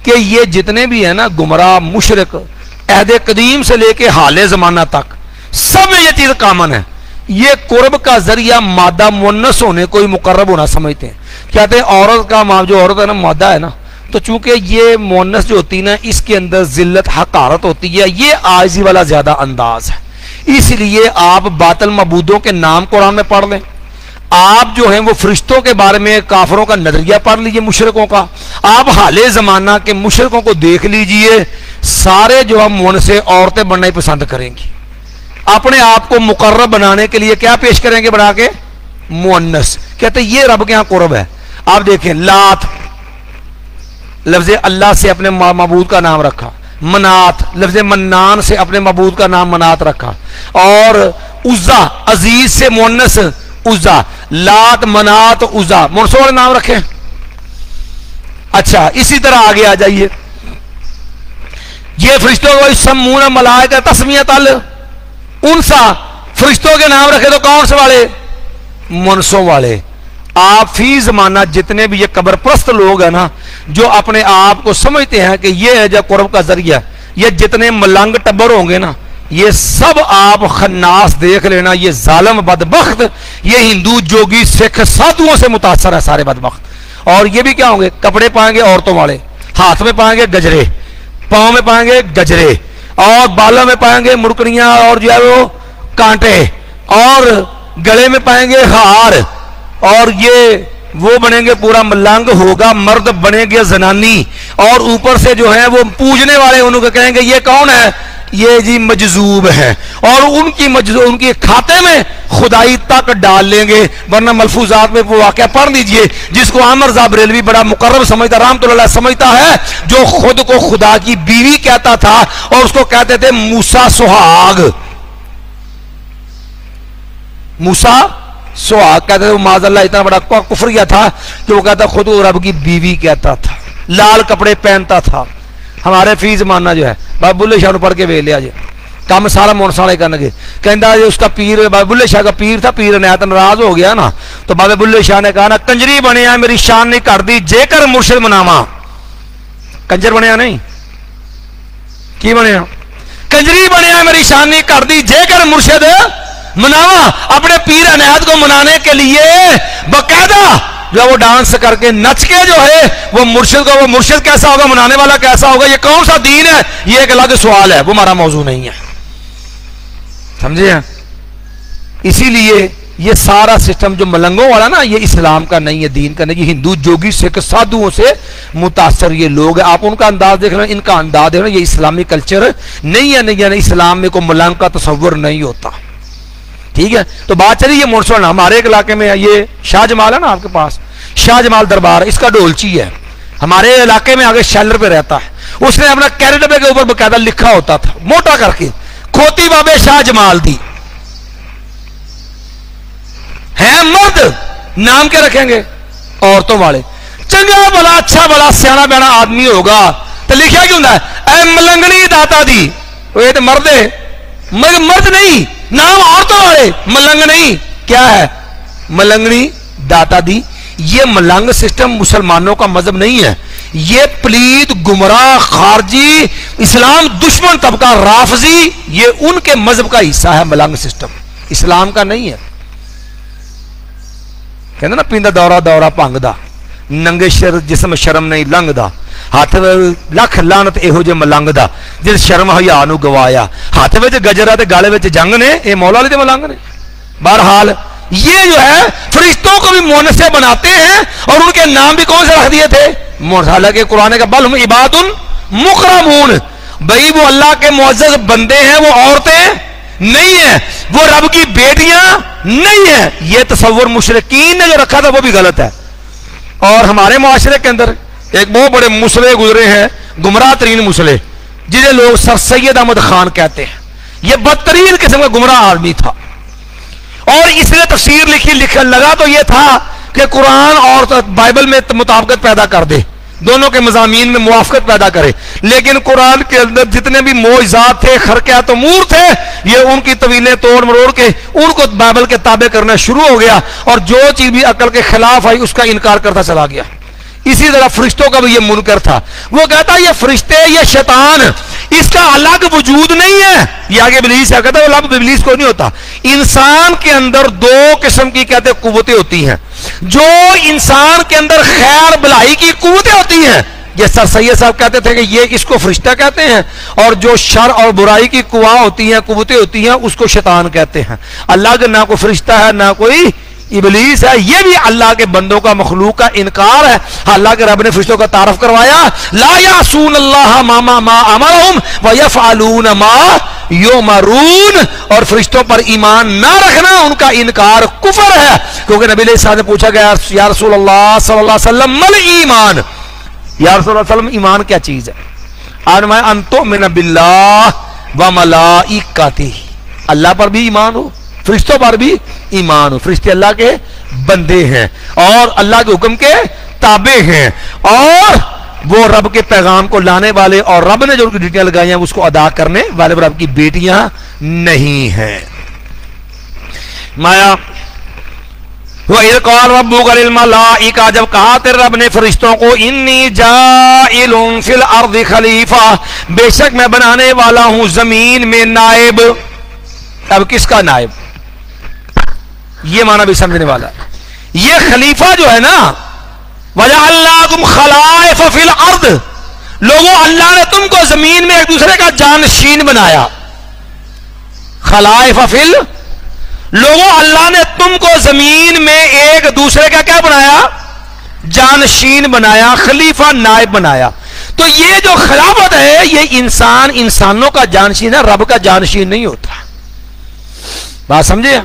کہ یہ جتنے بھی ہیں نا گمراہ مشرک عہد قدیم سے لے کے حال زمانہ تک سب میں یہ چیز کامن ہے. یہ قرب کا ذریعہ مادہ مونس ہونے کو ہی مقرب ہونا سمجھتے ہیں. کہتے ہیں عورت کا جو عورت ہے نا مادہ ہے نا، تو چونکہ یہ مونس جو ہوتی ہے نا اس کے اندر ذلت حقارت ہوتی ہے، یہ عاجزی والا زیادہ انداز ہے. اس لیے آپ باطل معبودوں کے نام قرآن میں پڑھ لیں، آپ جو ہیں وہ فرشتوں کے بارے میں کافروں کا نظریہ پڑھ لیجئے مشرکوں کا، آپ حال زمانہ کے مشرکوں کو دیکھ لیجئے، سارے جو ہم مونسے عورتیں بننا ہی پسند کریں گی. اپنے آپ کو مقرب بنانے کے لیے کیا پیش کریں گے بنا کے؟ مونس. کہتے ہیں یہ رب کے ہاں قرب ہے. آپ دیکھیں لات لفظ اللہ سے اپنے معبود کا نام رکھا، منات لفظ منان سے اپنے معبود کا نام منات رکھا، اور عزا عزیز سے مونس عزا، لات منات عزا منسوں والے نام رکھے. اچھا اسی طرح آگے آ جائیے، یہ فرشتوں کو یسمون الملائکۃ تسمیۃ الانثیٰ، فرشتوں کے نام رکھے تو کون سے والے؟ منسوں والے. آپ فی زمانہ جتنے بھی یہ قبر پرست لوگ ہیں نا جو اپنے آپ کو سمجھتے ہیں کہ یہ ہے جو قرب کا ذریعہ، یہ جتنے ملنگ ٹبر ہوں گے نا یہ سب آپ خناس دیکھ لینا، یہ ظالم بدبخت، یہ ہندو جوگی سکھ سادھوؤں سے متاثر ہے سارے بدبخت. اور یہ بھی کیا ہوں گے؟ کپڑے پائیں گے عورتوں والے، ہاتھ میں پائیں گے گجرے، پاؤں میں پائیں گے گجرے، اور بالوں میں پائیں گے مرکڑیاں اور جو ہے وہ کانٹے، اور گلے میں پائیں گے ہار، اور یہ وہ بنیں گے پورا ملنگ ہوگا، مرد بنیں گے زنانی، اور اوپر سے جو ہے وہ پوجنے والے انہوں کو کہیں گے یہ کون ہے؟ یہ جی مجذوب ہے، اور ان کی کھاتے میں خدائی تک ڈال لیں گے. ورنہ ملفوظات میں وہ واقعہ پڑھ لیجئے جس کو عامر رضا بریلوی بڑا مقرب سمجھتا رحمۃ اللہ سمجھتا ہے، جو خود کو خدا کی بیوی کہتا تھا اور اس کو کہتے تھے موسیٰ سہاگ، موسیٰ سہاگ کہتے تھے. معاذ اللہ اتنا بڑا کفریہ تھا کہ وہ کہتا خود کو رب کی بیوی کہتا تھا، لال کپڑے پہنتا تھا. ہمارے فی زمانہ جو ہے بابا بلے شاہ پڑھ کے ویل لیا جی کام سارا مونساڑے کرنے کے کہندا جی اس کا پیر بابا بلے شاہ کا پیر تھا، پیر نہایت ناراض ہو گیا نا تو بابا بلے شاہ نے کہا نا کنجری بنیا میری شان نہیں کر دی جے کر مرشد مناواں. کنجر بنیا نہیں کی بنیا؟ کنجری بنیا میری شان نہیں کر دی جے کر مرشد مناواں. اپنے پیر عنایت کو منانے کے لیے باقاعدہ جو وہ ڈانس کر کے نچ کے جو ہے وہ مرشد کو، وہ مرشد کیسا ہوگا، منانے والا کیسا ہوگا، یہ کون سا دین ہے؟ یہ ایک الگ سوال ہے، وہ ہمارا موضوع نہیں ہے، سمجھے ہیں؟ اسی لیے یہ سارا سسٹم جو ملنگوں والا نا یہ اسلام کا نہیں ہے، دین کا نہیں. یہ ہندو جوگی سکھ سادھوؤں سے متاثر یہ لوگ ہیں. آپ ان کا انداز دیکھ رہے ہیں، ان کا انداز دیکھ رہے ہیں، یہ اسلامی کلچر نہیں ہے. نہیں ہے، اسلام میں کوئی ملنگ کا تصور نہیں ہوتا. ٹھیک ہے، تو بات چلی یہ مونسون. ہمارے ایک علاقے میں یہ شاہ جمال ہے نا آپ کے پاس، شاہ جمال دربار، اس کا ڈولچی ہے ہمارے علاقے میں، آگے شیلر پہ رہتا ہے. اس نے اپنا کیری ڈبے کے اوپر باقاعدہ لکھا ہوتا تھا موٹا کر کے، کھوتی بابے شاہ جمال دی ہے. مرد نام کے رکھیں گے عورتوں والے، چنگا بلا اچھا بلا سیاح بینا آدمی ہوگا تو لکھا کیوں ہے اے ملنگنی داتا دی. یہ تو مرد ہے، مرد نہیں، نام عورتوں والے، ملنگ نہیں. کیا ہے؟ ملنگنی داتا دی. یہ ملنگ سسٹم مسلمانوں کا مذہب نہیں ہے، یہ پلید گمراہ خارجی اسلام دشمن طبقہ رافضی یہ ان کے مذہب کا حصہ ہے. ملنگ سسٹم اسلام کا نہیں ہے. کہتے نا پیندا دورہ دورہ پنگ دا، ننگے شر جسم شرم نہیں لنگ دا، ہاتھ لکھ لانت ایہو جے ملنگ دا جس شرم حیا نو گوایا. ہاتھ وچ گجرا تے گالے وچ جنگ نے، اے مولا علی دے ملنگ نے. بہرحال یہ جو ہے فرشتوں کو بھی مونسے بناتے ہیں اور ان کے نام بھی کون سے رکھ دیے تھے؟ حالانکہ قرآن کا بل ہم عباد مکرمون، بھائی وہ اللہ کے معزز بندے ہیں، وہ عورتیں نہیں ہیں، وہ رب کی بیٹیاں نہیں ہیں. یہ تصور مشرکین نے جو رکھا تھا وہ بھی غلط ہے. اور ہمارے معاشرے کے اندر ایک بہت بڑے مسئلے گزرے ہیں، گمراہ ترین مسئلے، جنہیں لوگ سر سید احمد خان کہتے ہیں. یہ بدترین قسم کا گمراہ آدمی تھا، اور اس نے تفسیر لکھنے لگا تو یہ تھا کہ قرآن اور بائبل میں مطابقت پیدا کر دے، دونوں کے مضامین میں موافقت پیدا کرے. لیکن قرآن کے اندر جتنے بھی معجزات تھے، خرقیات امور تھے، یہ ان کی طویلیں توڑ مروڑ کے ان کو بائبل کے تابع کرنا شروع ہو گیا، اور جو چیز بھی عقل کے خلاف آئی اس کا انکار کرتا چلا گیا. اسی طرح فرشتوں کا بھی یہ منکر تھا. وہ کہتا یہ فرشتے، یہ شیطان، اس کا الگ وجود نہیں ہے. یہ آگے ابلیس ہے، کہتا ہے وہ الگ ابلیس کو نہیں ہوتا. انسان کے اندر دو قسم کی کہتے قوتیں ہوتی ہیں. جو انسان کے اندر خیر بھلائی کی قوتیں ہوتی ہیں، یہ سر سید صاحب کہتے تھے کہ یہ اس کو فرشتہ کہتے ہیں، اور جو شر اور برائی کی قوا ہوتی ہیں، قوتیں ہوتی ہیں، اس کو شیطان کہتے ہیں. الگ نہ کوئی فرشتہ ہے نہ کوئی ابلیس ہے. یہ بھی اللہ کے بندوں کا، مخلوق کا انکار ہے. حالانکہ رب نے فرشتوں کا تعارف کروایا، لا یعصون اللہ ما امرهم ویفعلون ما یؤمرون. اور فرشتوں پر ایمان نہ رکھنا ان کا انکار کفر ہے. کیونکہ نبی علیہ السلام نے پوچھا گیا یا رسول اللہ صلی اللہ علیہ وسلم مل ایمان، یا رسول اللہ صلی اللہ علیہ وسلم ایمان کیا چیز ہے؟ فرمایا ان تؤمن باللہ وملائکتہ، اللہ پر بھی ایمان ہو، فرشتوں پر بھی ایمان ہو. فرشتے اللہ کے بندے ہیں اور اللہ کے حکم کے تابع ہیں، اور وہ رب کے پیغام کو لانے والے، اور رب نے جو ان کی ڈیوٹیاں لگائی ہیں اس کو ادا کرنے والے رب کی بیٹیاں نہیں ہیں. مایا وَإِذْ قَالَ رَبُّكَ لِلْمَلَائِكَةِ، جب کہا تیرے رب نے فرشتوں کو اِنِّي جَاعِلٌ فِي الْأَرْضِ خلیفہ، بے شک میں بنانے والا ہوں زمین میں نائب. اب کس کا نائب؟ یہ معنی بھی سمجھنے والا. یہ خلیفہ جو ہے نا، وَجَعَلْنَاكُمْ خَلَائِفَ فِي الْأَرْضِ، لوگوں اللہ نے تم کو زمین میں ایک دوسرے کا جانشین بنایا. خلائف فل، لوگوں اللہ نے تم کو زمین میں ایک دوسرے کا کیا بنایا؟ جانشین بنایا، خلیفہ نائب بنایا. تو یہ جو خلافت ہے یہ انسانوں کا جانشین ہے، رب کا جانشین نہیں ہوتا. بات سمجھے؟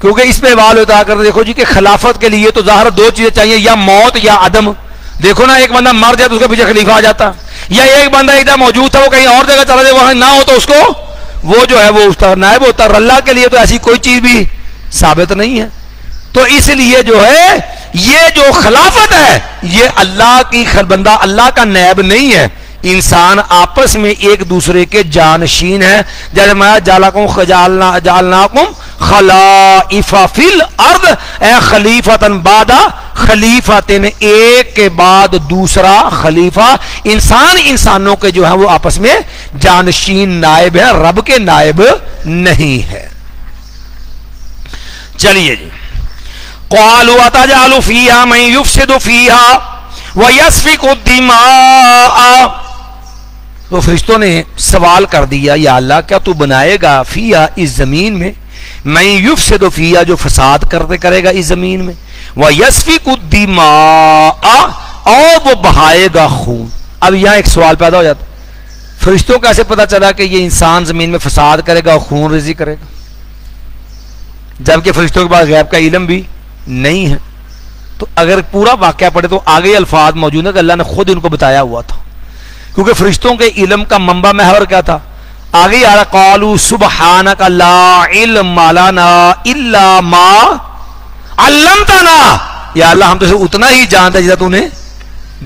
کیونکہ اس پہ سوال ہوتا کر دیکھو جی کہ خلافت کے لیے تو ظاہر دو چیزیں چاہیے، یا موت یا عدم. دیکھو نا ایک بندہ مر جائے تو اس کے پیچھے خلیفہ آ جاتا، یا ایک بندہ ادھر موجود تھا وہ کہیں اور جگہ چلا جائے وہاں نہ ہو تو اس کو وہ جو ہے وہ اس کا نائب ہوتا. اللہ کے لیے تو ایسی کوئی چیز بھی ثابت نہیں ہے. تو اس لیے جو ہے یہ جو خلافت ہے یہ اللہ کی بندہ اللہ کا نائب نہیں ہے. انسان آپس میں ایک دوسرے کے جانشین ہے. جیسے میں جعلناکم خلائف فی الارض، اے خلیفتن بعد خلیفتن، ایک کے بعد دوسرا خلیفہ. انسانوں کے جو ہے وہ آپس میں جانشین نائب ہے، رب کے نائب نہیں ہے. چلیے جی. قالوا اتجعل فیہا من یفسد فیہا ویسفک الدماء، تو فرشتوں نے سوال کر دیا یا اللہ کیا تو بنائے گا فیہا اس زمین میں، من یفسد فیہا جو فساد کرے گا اس زمین میں، ویسفک الدماء اور وہ بہائے گا خون. اب یہاں ایک سوال پیدا ہو جاتا، فرشتوں کیسے پتا چلا کہ یہ انسان زمین میں فساد کرے گا اور خون ریزی کرے گا، جبکہ فرشتوں کے پاس غیب کا علم بھی نہیں ہے؟ تو اگر پورا واقعہ پڑھے تو آگے الفاظ موجود ہے کہ اللہ نے خود ان کو بتایا ہوا تھا، کیونکہ فرشتوں کے علم کا منبع محور کیا تھا؟ آگے آ رہا قالوا سبحانک لا علم لنا الا ما علمتنا، یا اللہ ہم تو صرف اتنا ہی جانتے جتنا تو نے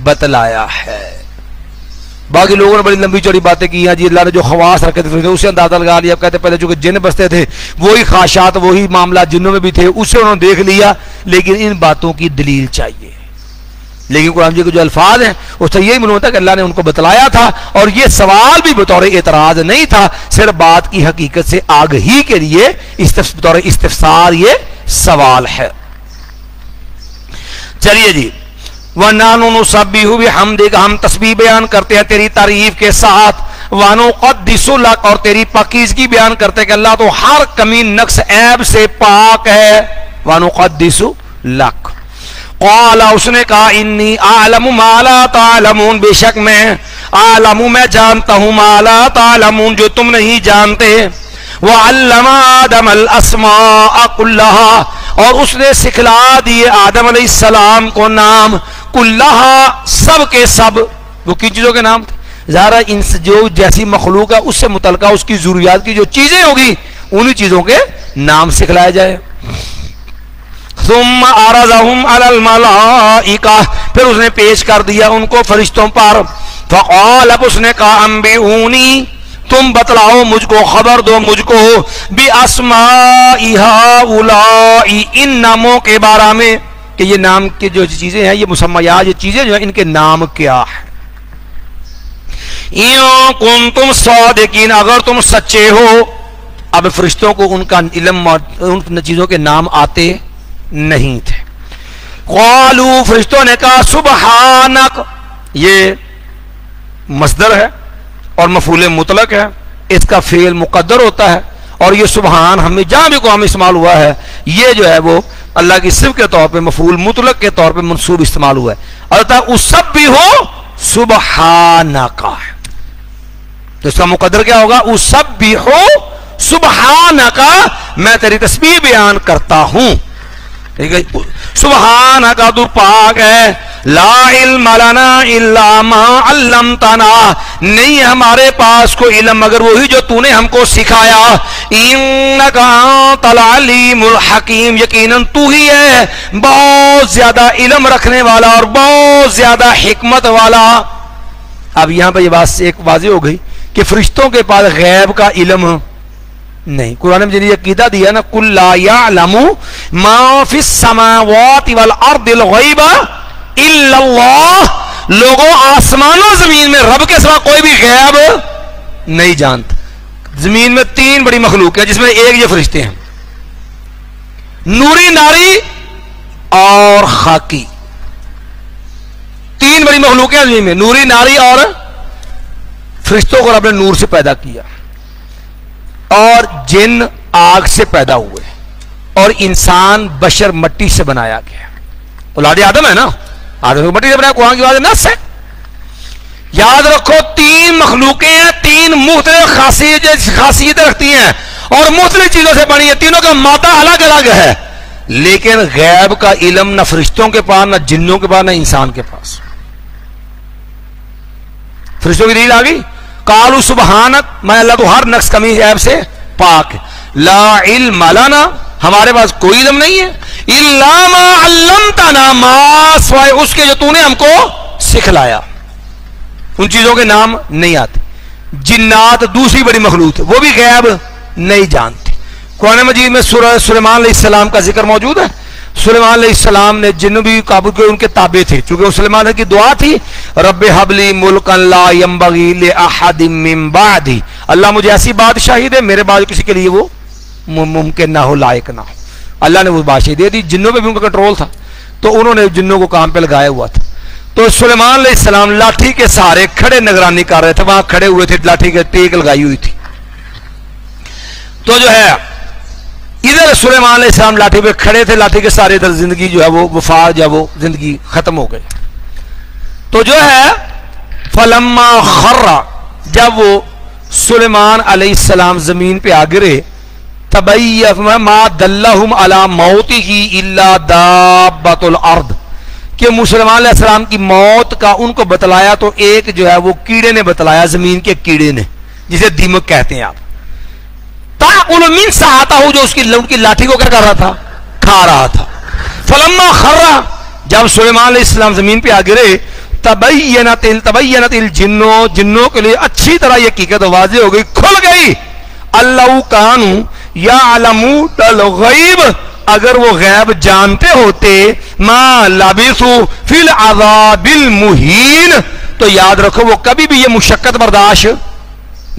بتلایا ہے. باقی لوگوں نے بڑی لمبی چوڑی باتیں کی ہیں جی اللہ نے جو خواص رکھے تھے اسے اندازہ لگا لیا. اب کہتے پہلے چونکہ جن بستے تھے وہی خواہشات وہی معاملات جنوں میں بھی تھے اسے انہوں نے دیکھ لیا، لیکن ان باتوں کی دلیل چاہیے. لیکن قرآن جی کے جو الفاظ ہیں اس سے یہی معلوم ہوتا ہے کہ اللہ نے ان کو بتلایا تھا، اور یہ سوال بھی بطور اعتراض نہیں تھا، صرف بات کی حقیقت سے آگہی کے لیے بطور استفسار یہ سوال ہے. چلیے جی. وَنَحْنُ نُسَبِّحُ بِحَمْدِكَ، ہم تسبیح بیان کرتے ہیں تیری تعریف کے ساتھ، وَنُقَدِّسُ لَكَ اور تیری پاکیزگی بیان کرتے ہیں کہ اللہ تو ہر کمی نقص عیب سے پاک ہے. وَنُقَدِّسُ لَكَ قَالَ، اس نے کہا انی اعلم ما لا تعلمون، بے شک میں عالم میں جانتا ہوں ما لا تعلمون جو تم نہیں جانتے. وعلم آدم الاسماء كلها اور اس نے سکھلا دیے آدم علیہ السلام کو نام کلہا سب کے سب. وہ کن چیزوں کے نام تھے؟ ظاہر ہے جو جیسی مخلوق ہے اس سے متعلقہ اس کی ضروریات کی جو چیزیں ہوگی انہی چیزوں کے نام سکھلائے جائے. ثم عرضهم على الملائکہ پھر اس نے پیش کر دیا ان کو فرشتوں پر. فقال اب اس نے کہا انبئونی تم بتلاؤ مجھ کو خبر دو مجھ کو باسماء هؤلاء ان ناموں کے بارے میں کہ یہ نام کے جو چیزیں ہیں یہ مسمیات یہ چیزیں جو ہیں ان کے نام کیا ہے. ان کنتم صادقین اگر تم سچے ہو. اب فرشتوں کو ان کا علم ان چیزوں کے نام آتے نہیں تھے. قالوا فرشتوں نے کہا سبحانک یہ مصدر ہے اور مفعول مطلق ہے اس کا فعل مقدر ہوتا ہے اور یہ سبحان ہمیں جہاں بھی کو ہم استعمال ہوا ہے یہ جو ہے وہ اللہ کی صفت کے طور پہ مفعول مطلق کے طور پہ منصوب استعمال ہوا ہے. البتہ اسبح سبحانک تو اس کا مقدر کیا ہوگا اسبح سبحانک میں تیری تسبیح بیان کرتا ہوں. ٹھیک ہے سبحانک تو پاک ہے. لا علم لنا الا ما علمتنا نہیں ہمارے پاس کوئی علم مگر وہی جو تو نے ہم کو سکھایا. انک انت العلیم الحکیم یقیناً تو ہی ہے بہت زیادہ علم رکھنے والا اور بہت زیادہ حکمت والا. اب یہاں پہ یہ بات ایک واضح ہو گئی کہ فرشتوں کے پاس غیب کا علم نہیں. قرآن میں یہ عقیدہ دیا نا قل لا یعلم ما فی السماوات والارض الغیب الا اللہ لوگوں آسمان و زمین میں رب کے سوا کوئی بھی غیب نہیں جانتا. زمین میں تین بڑی مخلوق ہیں جس میں ایک یہ فرشتے ہیں نوری ناری اور خاکی. تین بڑی مخلوق ہیں زمین میں نوری ناری اور فرشتوں کو رب نے نور سے پیدا کیا اور جن آگ سے پیدا ہوئے اور انسان بشر مٹی سے بنایا گیا. اولاد آدم ہے نا آدم کو مٹی سے بنایا قرآن کی بات نص ہے. یاد رکھو تین مخلوقیں ہیں تین مختلف خاصیتیں رکھتی ہیں اور مختلف چیزوں سے بنی ہیں. تینوں کا مادہ الگ الگ ہے لیکن غیب کا علم نہ فرشتوں کے پاس نہ جنوں کے پاس نہ انسان کے پاس. فرشتوں کی دلیل آ گئی قالوا سبحانک میں اللہ تو ہر نقص کمی عیب سے پاک. لا علم لنا ہمارے پاس کوئی علم نہیں ہے الا ما علمتنا ما سوائے اس کے جو تو نے ہم کو سکھلایا. ان چیزوں کے نام نہیں آتے. جنات دوسری بڑی مخلوق ہے وہ بھی غیب نہیں جانتے. قرآن مجید میں سورہ سلیمان علیہ السلام کا ذکر موجود ہے. سلیمان علیہ السلام نے جن بھی قابو کے ان کے تابع تھے چونکہ سلیمان کی دعا تھی رب حب لی ملکا لا ينبغي لاحد من بعدی اللہ مجھے ایسی بادشاہی دے میرے بعد کسی کے لیے وہ ممکن نہ ہو لائق نہ ہو. اللہ نے وہ بادشاہی دے دی. جنوں پہ بھی ان کا کنٹرول تھا تو انہوں نے جنوں کو کام پہ لگایا ہوا تھا. تو سلیمان علیہ السلام لاٹھی کے سہارے کھڑے نگرانی کر رہے تھے وہاں کھڑے ہوئے تھے لاٹھی کے ٹیک لگائی ہوئی تھی. تو جو ہے ادھر سلیمان علیہ السلام لاٹھی پہ کھڑے تھے لاٹھی کے سارے ادھر زندگی جو ہے وہ وفات جو وہ زندگی ختم ہو گئی. تو جو ہے فلما خر جب وہ سلیمان علیہ السلام زمین پہ آ گرے تبین ما دلہم علی موتہ الا دابۃ الارض کہ سلیمان علیہ السلام کی موت کا ان کو بتلایا تو ایک جو ہے وہ کیڑے نے بتلایا زمین کے کیڑے نے جسے دیمک کہتے ہیں آپ. من ساتا ہو جو اس کی لاٹھی کو کیا کر رہا تھا کھا رہا تھا. فلما خر جب سلیمان علیہ السلام زمین پہ آ گرے تبینت جنوں کے لیے اچھی طرح یہ حقیقت واضح ہو گئی کھل گئی. اللہ کانوا یعلمون الغیب اگر وہ غیب جانتے ہوتے ما لبثوا فی العذاب المہین تو یاد رکھو وہ کبھی بھی یہ مشقت برداشت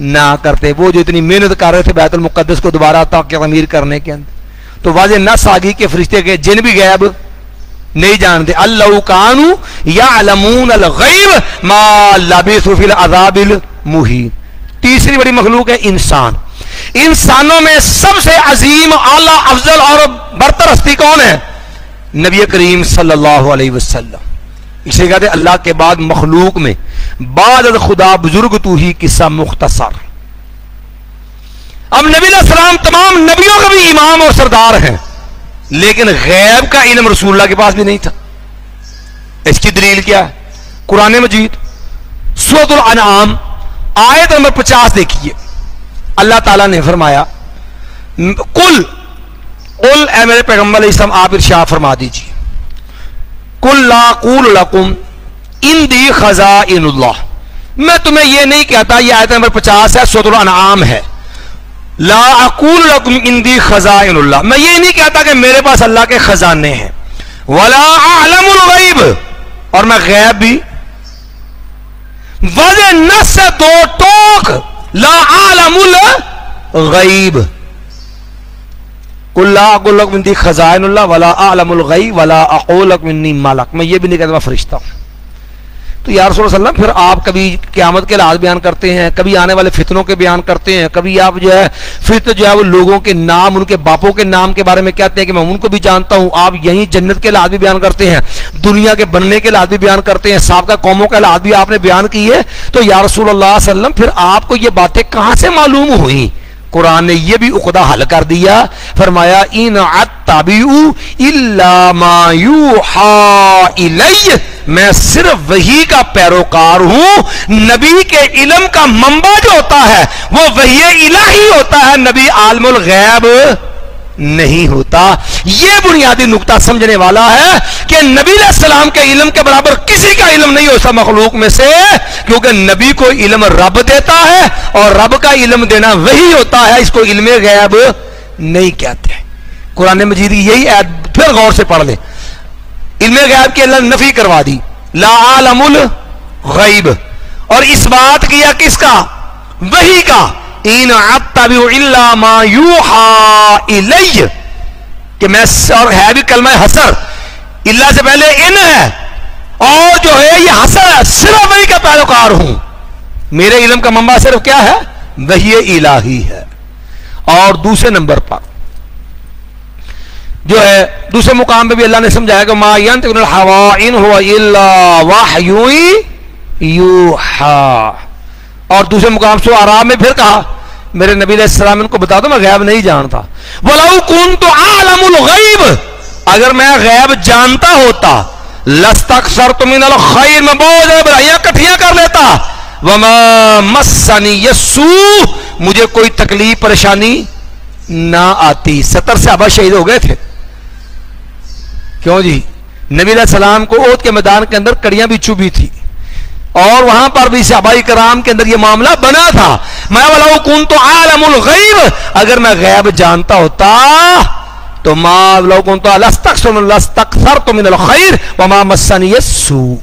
نہ کرتے. وہ جو اتنی محنت کر رہے تھے بیت المقدس کو دوبارہ تعمیر کرنے کے اندر تو واضح نص آ گئی کہ فرشتے کے جن بھی غیب نہیں جانتے. اللہ کانوا یعلمون الغیب ما لبثوا فی العذاب المہین. تیسری بڑی مخلوق ہے انسان. انسانوں میں سب سے عظیم اعلیٰ افضل اور برتر ہستی کون ہے؟ نبی کریم صلی اللہ علیہ وسلم. اسے کہتے ہیں اللہ کے بعد مخلوق میں بعد خدا بزرگ تو ہی قصہ مختصر. اب نبی علیہ السلام تمام نبیوں کا بھی امام اور سردار ہیں، لیکن غیب کا علم رسول اللہ کے پاس بھی نہیں تھا. اس کی دلیل کیا ہے؟ قرآن مجید سورۃ الانعام آیت نمبر 50 دیکھیے. اللہ تعالیٰ نے فرمایا قل اے میرے پیغمبر علیہ السلام آپ ارشاد فرما دیجیے، قل لا اقول لکم عندی خزائن اللہ، میں تمہیں یہ نہیں کہتا، یہ آیت نمبر 50 ہے، سورۃ الانعام ہے. لا اقول لکم عندی خزائن اللہ، میں یہ نہیں کہتا کہ میرے پاس اللہ کے خزانے ہیں. ولا اعلم الغیب، اور میں غیب بھی. وجہ نس سے دو ٹوک، لا اعلم الغیب. قل لا اقول لکم عندی خزائن اللہ ولا اعلم الغیب ولا اقول لکم انی ملک، میں یہ بھی نہیں کہتا میں فرشتہ ہوں. تو یا رسول اللہ صلی اللہ علیہ وسلم پھر آپ کبھی قیامت کے حالات بیان کرتے ہیں، کبھی آنے والے فتنوں کے بیان کرتے ہیں، کبھی آپ جو ہے پھر جو ہے وہ لوگوں کے نام، ان کے باپوں کے نام کے بارے میں کہتے ہیں کہ میں ان کو بھی جانتا ہوں. آپ یہیں جنت کے حالات بھی بیان کرتے ہیں، دنیا کے بننے کے حالات بھی بیان کرتے ہیں، سابقہ قوموں کے حالات بھی آپ نے بیان کی ہے. تو یا رسول اللہ صلی اللہ علیہ وسلم پھر آپ کو یہ باتیں کہاں سے معلوم ہوئیں؟ قرآن نے یہ بھی عقدہ حل کر دیا، فرمایا ان اتبعوا الا ما یوحی الی، میں صرف وحی کا پیروکار ہوں. نبی کے علم کا منبع جو ہوتا ہے وہ وحی الہی ہوتا ہے، نبی عالم الغیب نہیں ہوتا. یہ بنیادی نقطہ سمجھنے والا ہے کہ نبی علیہ السلام کے علم کے برابر کسی کا علم نہیں ہوتا مخلوق میں سے، کیونکہ نبی کو علم رب دیتا ہے اور رب کا علم دینا وہی ہوتا ہے، اس کو علم غیب نہیں کہتے. قرآن مجید کی یہی آیت پھر غور سے پڑھ لیں. علم غیب کی اللہ نے نفی کروا دی، لا عالم الغیب، اور اس بات کیا کس کا؟ وحی کا. ان اتبع الا ما یوحی الی، کہ میں، اور ہے بھی کلمہ حصر، اللہ سے پہلے ان ہے اور جو ہے یہ حصر ہے، صرف وحی کا پیروکار ہوں. میرے علم کا منبع صرف کیا ہے؟ وحی الہی ہے. اور دوسرے نمبر پر جو ہے دوسرے مقام پہ بھی اللہ نے سمجھایا کہ ما ینطق عن الہوی ان هو الا وحی یوحی. اور دوسرے مقام سے آرام میں پھر کہا میرے نبی علیہ السلام ان کو بتا دو میں غیب نہیں جانتا. وَلَوْ كُنْتُ أَعْلَمُ الْغَيْبِ، اگر میں غیب جانتا ہوتا، لَاسْتَكْثَرْتُ مِنَ الْخَيْرِ، میں بہت زیادہ برائیاں اکٹھیاں کر لیتا. وَمَا مَسَّنِيَ السُّوءُ، مجھے کوئی تکلیف پریشانی نہ آتی. 70 صحابہ شہید ہو گئے تھے. کیوں جی؟ نبی علیہ السلام کو احد کے میدان کے اندر کڑیاں بھی چبھی تھی، اور وہاں پر بھی صحابہ کرام کے اندر یہ معاملہ بنا تھا. میں وَلَوْ كُنْتُ أَعْلَمُ الْغَيْبِ، اگر میں غیب جانتا ہوتا تو ما لَوْ كُنْتُ لَاسْتَكْثَرْتُ مِنَ الْخَيْرِ وَمَا مَسَّنِيَ السُّوءُ.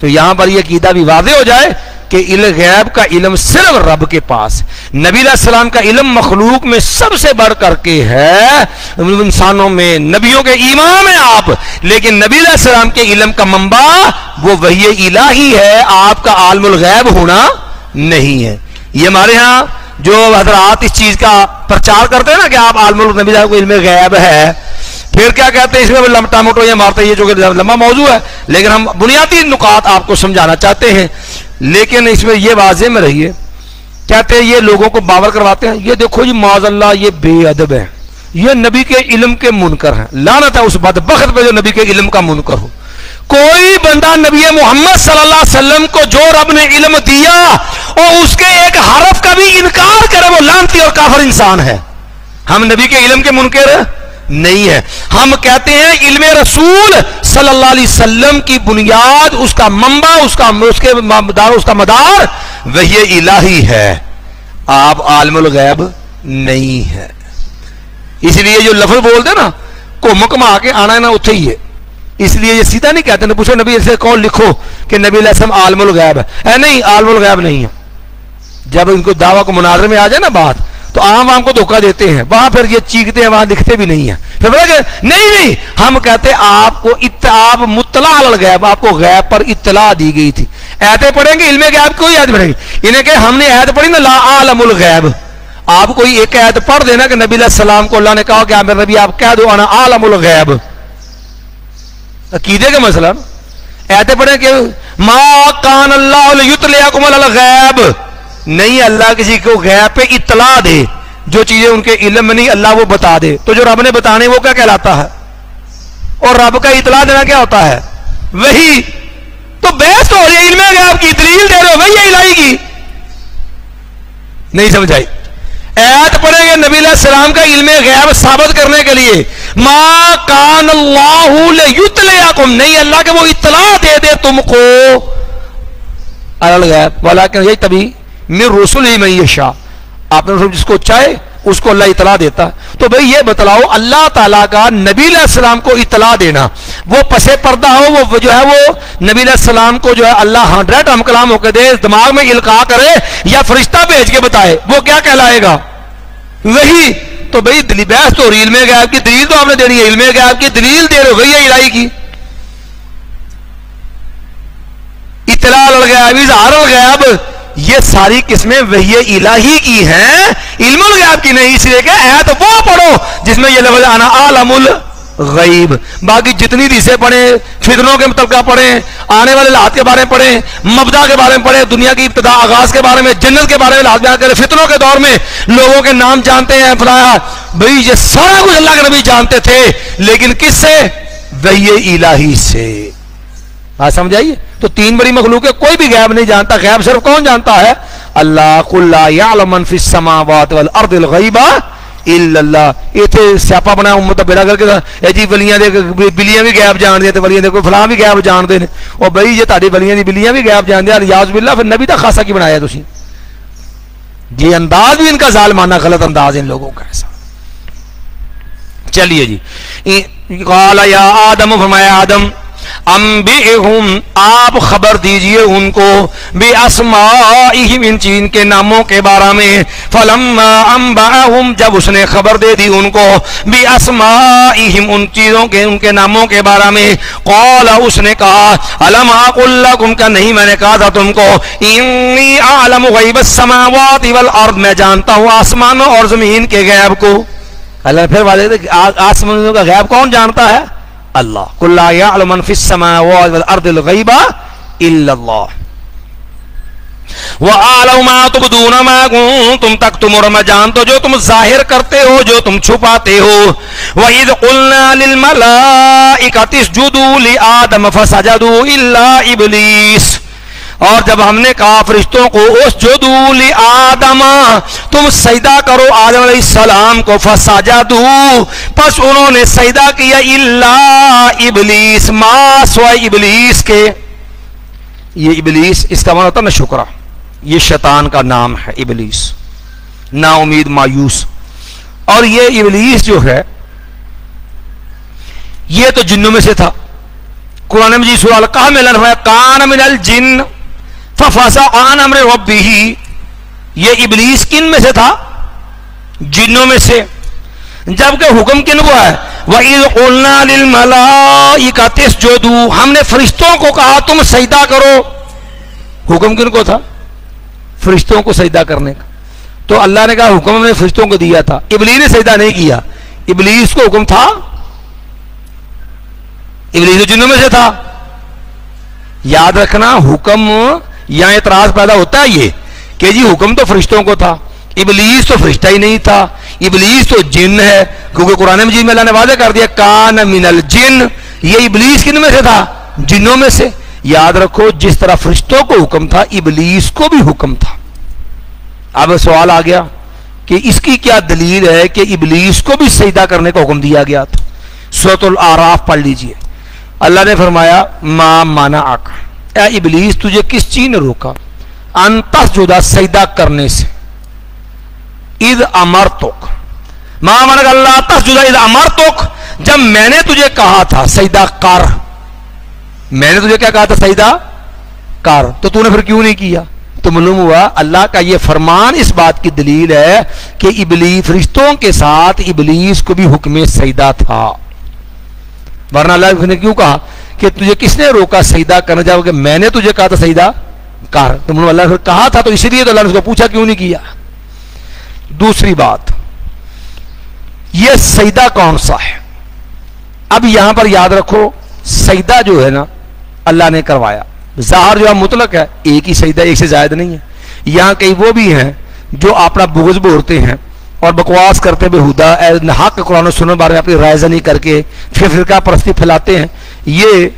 تو یہاں پر یہ عقیدہ بھی واضح ہو جائے کہ علم غیب کا علم صرف رب کے پاس. نبی علیہ السلام کا علم مخلوق میں سب سے بڑھ کر کے ہے، انسانوں میں نبیوں کے امام ہیں آپ، لیکن نبی علیہ السلام کے علم کا منبع وہ وحی الہی ہے، آپ کا عالم الغیب ہونا نہیں ہے. یہ ہمارے ہاں جو حضرات اس چیز کا پرچار کرتے ہیں نا کہ آپ عالم النبی کو علم غیب ہے، پھر کیا کہتے ہیں اس میں وہ لمٹا موٹو یہ مارتے ہیں، یہ جو کہ لمبا موضوع ہے، لیکن ہم بنیادی نکات آپ کو سمجھانا چاہتے ہیں. لیکن اس میں یہ واضح میں رہیے، کہتے ہیں یہ لوگوں کو باور کرواتے ہیں، یہ دیکھو جی معاذ اللہ یہ بے ادب ہے، یہ نبی کے علم کے منکر ہیں. لعنت ہے اس بدبخت پہ جو نبی کے علم کا منکر ہو. کوئی بندہ نبی محمد صلی اللہ علیہ وسلم کو جو رب نے علم دیا اور اس کے ایک حرف کا بھی انکار کرے وہ لعنتی اور کافر انسان ہے. ہم نبی کے علم کے منکر نہیں ہے. ہم کہتے ہیں علم رسول صلی اللہ علیہ وسلم کی بنیاد، اس کا منبع، اس کا مدار وحی الہی ہے. آپ عالم الغیب نہیں ہے. اس لیے جو لفظ بولتے نا گھم گھما کے آنا ہے نا اتھے ہی ہے. اس لیے یہ سیدھا نہیں کہتے. پوچھو نبی سے کون لکھو کہ نبی علیہ السلام عالم الغیب ہے. نہیں، عالم الغیب نہیں ہے. جب ان کو دعویٰ کو مناظرے میں آ جائے نا بات تو عام کو دھوکہ دیتے ہیں، وہاں پھر یہ چیختے ہیں، وہاں لکھتے بھی نہیں ہیں. پھر بولے کہ نہیں ہم کہتے آپ کو آپ مطلع علی الغیب، آپ کو غیب پر اطلاع دی گئی تھی. ایتیں پڑھیں گے علم غیب کوئی ایت پڑھیں گے، انہیں کہ ہم نے ایت پڑھی نا لا عالم الغیب. آپ کوئی ایک ایت پڑھ دینا کہ نبی علیہ السلام کو اللہ نے کہا کہ میرے نبی آپ کہہ دو انا عالم الغیب. عقیدے کا مسئلہ ایتیں پڑھیں کہ ما کان اللہ لیطلعکم علی الغیب، نہیں اللہ کسی کو غیب پہ اطلاع دے، جو چیزیں ان کے علم میں نہیں اللہ وہ بتا دے، تو جو رب نے بتانے وہ کیا کہلاتا ہے؟ اور رب کا اطلاع دینا کیا ہوتا ہے؟ وہی. تو بحث ہو رہی ہے علم غیب کی، دلیل دے رہے ہو وہی الہی کی. نہیں سمجھائی؟ آیت پڑھیں گے نبی علیہ السلام کا علم غیب ثابت کرنے کے لیے، ما کان اللہ لیطلعکم، نہیں اللہ کہ وہ اطلاع دے دے تم کو علی الغیب، ولیکن یہی تبھی من رسلہ من یشاء، آپ نے جس کو چاہے اس کو اللہ اطلاع دیتا ہے. تو بھئی یہ بتلاؤ اللہ تعالیٰ کا نبی علیہ السلام کو اطلاع دینا، وہ پس پردہ ہو، وہ جو ہے وہ نبی علیہ السلام کو جو ہے اللہ 100 ہم کلام ہو کے دے، دماغ میں القاء کرے یا فرشتہ بھیج کے بتائے، وہ کیا کہلائے گا؟ وہی. تو بھئی بحث تو علم غیب کی دلیل تو آپ نے دینی ہے، علم غیب کی دلیل دے رہے ہو وہی الہی کی. اطلاع الغیب، اظہار الغیب، یہ ساری قسمیں وحی الہی کی ہیں، علم الغیب کی نہیں. اس لیے کہ آیت وہ پڑھو جس میں یہ لفظ انا عالم الغیب. باقی جتنی حدیثیں پڑھیں، فتنوں کے متعلقہ پڑھیں، آنے والے حالات کے بارے میں پڑھیں، مبدا کے بارے میں پڑھیں، دنیا کی ابتدا آغاز کے بارے میں، جنت کے بارے میں حالات بیان کریں، فتنوں کے دور میں لوگوں کے نام جانتے ہیں فلایا. بھئی یہ سارا کچھ اللہ کے نبی جانتے تھے، لیکن کس سے؟ وحی الہی سے. ہاں سمجھائیے. تو 3 بڑی مخلوق ہے، کوئی بھی غیب نہیں جانتا. غیب صرف کون جانتا ہے؟ اللہ. قل لا یعلم من فی السماوات والارض الغیب الا اللہ. یہ تھے سیاپا بنا امت بیڑا کر کے اے جی ولیاں دے بلیاں بھی غیب جان دے تے ولیاں دے کوئی فلاں بھی غیب جان دے نے. او بھائی جے تہاڈی ولیاں دی بلیاں بھی غیب جان دے الیاذ باللہ، پھر نبی دا خاصا کی بنایا تسی؟ یہ انداز بھی ان کا ظالمانہ غلط انداز ان لوگوں کا ایسا. چلیے جی. قال یا آدم، فرمایا آدم، انبئہم، آپ خبر دیجئے ان کو، باسمائہم، ان چین کے ناموں کے بارے میں. فلما انبأہم، جب اس نے خبر دے دی ان کو، باسمائہم، ان چیزوں کے ان کے ناموں کے بارے میں. قال، اس نے کہا، الم اقل لکم، کا نہیں میں نے کہا تھا تم کو، انی اعلم غیب السماوات والارض، میں جانتا ہوں آسمانوں اور زمین کے غیب کو. اللہ پھر واضح، آسمانوں کا غیب کون جانتا ہے؟ اللہ. قل لا یعلم من فی السماوات والارض الغیب الا اللہ وَأَعْلَمُ مَا تُبْدُونَ مَا كُنتُمْ تَكْتُمُونَ، میں جانتا جو تم ظاہر کرتے ہو، جو تم چھپاتے ہو. وَإِذْ قُلْنَا لِلْمَلَائِكَةِ اسْجُدُوا لِآدَمَ فَسَجَدُوا إِلَّا إِبْلِيسَ، اور جب ہم نے کہا فرشتوں کو اسجدوا لآدم، تم سجدہ کرو آدم علیہ السلام کو، فسجدوا، پس انہوں نے سجدہ کیا، الا ابلیس، ما سوائے ابلیس کے. یہ ابلیس اس کا معنی ہوتا ہے نا شکرہ، یہ شیطان کا نام ہے ابلیس، نا امید، مایوس. اور یہ ابلیس جو ہے یہ تو جنوں میں سے تھا. قرآن مجید سورہ القحف میں اللہ نے کان من الجن ففسق عن امر ربہ، یہ ابلیس کن میں سے تھا؟ جنوں میں سے. جبکہ حکم کن کو ہے؟ وَإِذْ قُلْنَا لِلْمَلَائِكَةِ اسْجُدُوا، ہم نے فرشتوں کو کہا تم سجدہ کرو. حکم کن کو تھا؟ فرشتوں کو سجدہ کرنے کا. تو اللہ نے کہا حکم ہم نے فرشتوں کو دیا تھا، ابلیس نے سجدہ نہیں کیا. ابلیس کو حکم تھا؟ ابلیس جنوں میں سے تھا. یاد رکھنا، حکم یا اعتراض پیدا ہوتا ہے یہ کہ جی حکم تو فرشتوں کو تھا، ابلیس تو فرشتہ ہی نہیں تھا، ابلیس تو جن ہے. کیونکہ قرآن مجید میں اللہ نے واضح کر دیا کان من الجن، یہ ابلیس کن میں سے تھا؟ جنوں میں سے. یاد رکھو جس طرح فرشتوں کو حکم تھا ابلیس کو بھی حکم تھا. اب سوال آ گیا کہ اس کی کیا دلیل ہے کہ ابلیس کو بھی سجدہ کرنے کا حکم دیا گیا تھا؟ سورۃ الاعراف پڑھ لیجئے. اللہ نے فرمایا ما منعک، اے ابلیس تجھے کس چیز نے روکا، ان تسجد، سجدہ کرنے سے، اذ امرتک، ما منعک اللہ تسجد اذ امرتک، جب میں نے تجھے کہا تھا سجدہ کر. میں نے تجھے کیا کہا تھا؟ سجدہ کر. تو تو نے پھر کیوں نہیں کیا؟ تو معلوم ہوا اللہ کا یہ فرمان اس بات کی دلیل ہے کہ ابلیس، فرشتوں کے ساتھ ابلیس کو بھی حکم سجدہ تھا. ورنہ اللہ نے کیوں کہا کہ تجھے کس نے روکا سجدہ کرنا، جب کہ میں نے تجھے کہا تھا سجدہ کر. تو اللہ نے کہا تھا تو اسی لیے تو اللہ نے اس کو پوچھا کیوں نہیں کیا. دوسری بات، یہ سجدہ کون سا ہے؟ اب یہاں پر یاد رکھو سجدہ جو ہے نا اللہ نے کروایا، ظاہر جو ہے مطلق ہے، ایک ہی سجدہ، ایک سے زائد نہیں ہے. یہاں کئی وہ بھی ہیں جو اپنا بغض بھورتے ہیں اور بکواس کرتے بےہودہ حق قرآن و سنت بارے میں اپنی رائے زنی کر کے پھر فرقہ پرستی پھیلاتے ہیں. یہ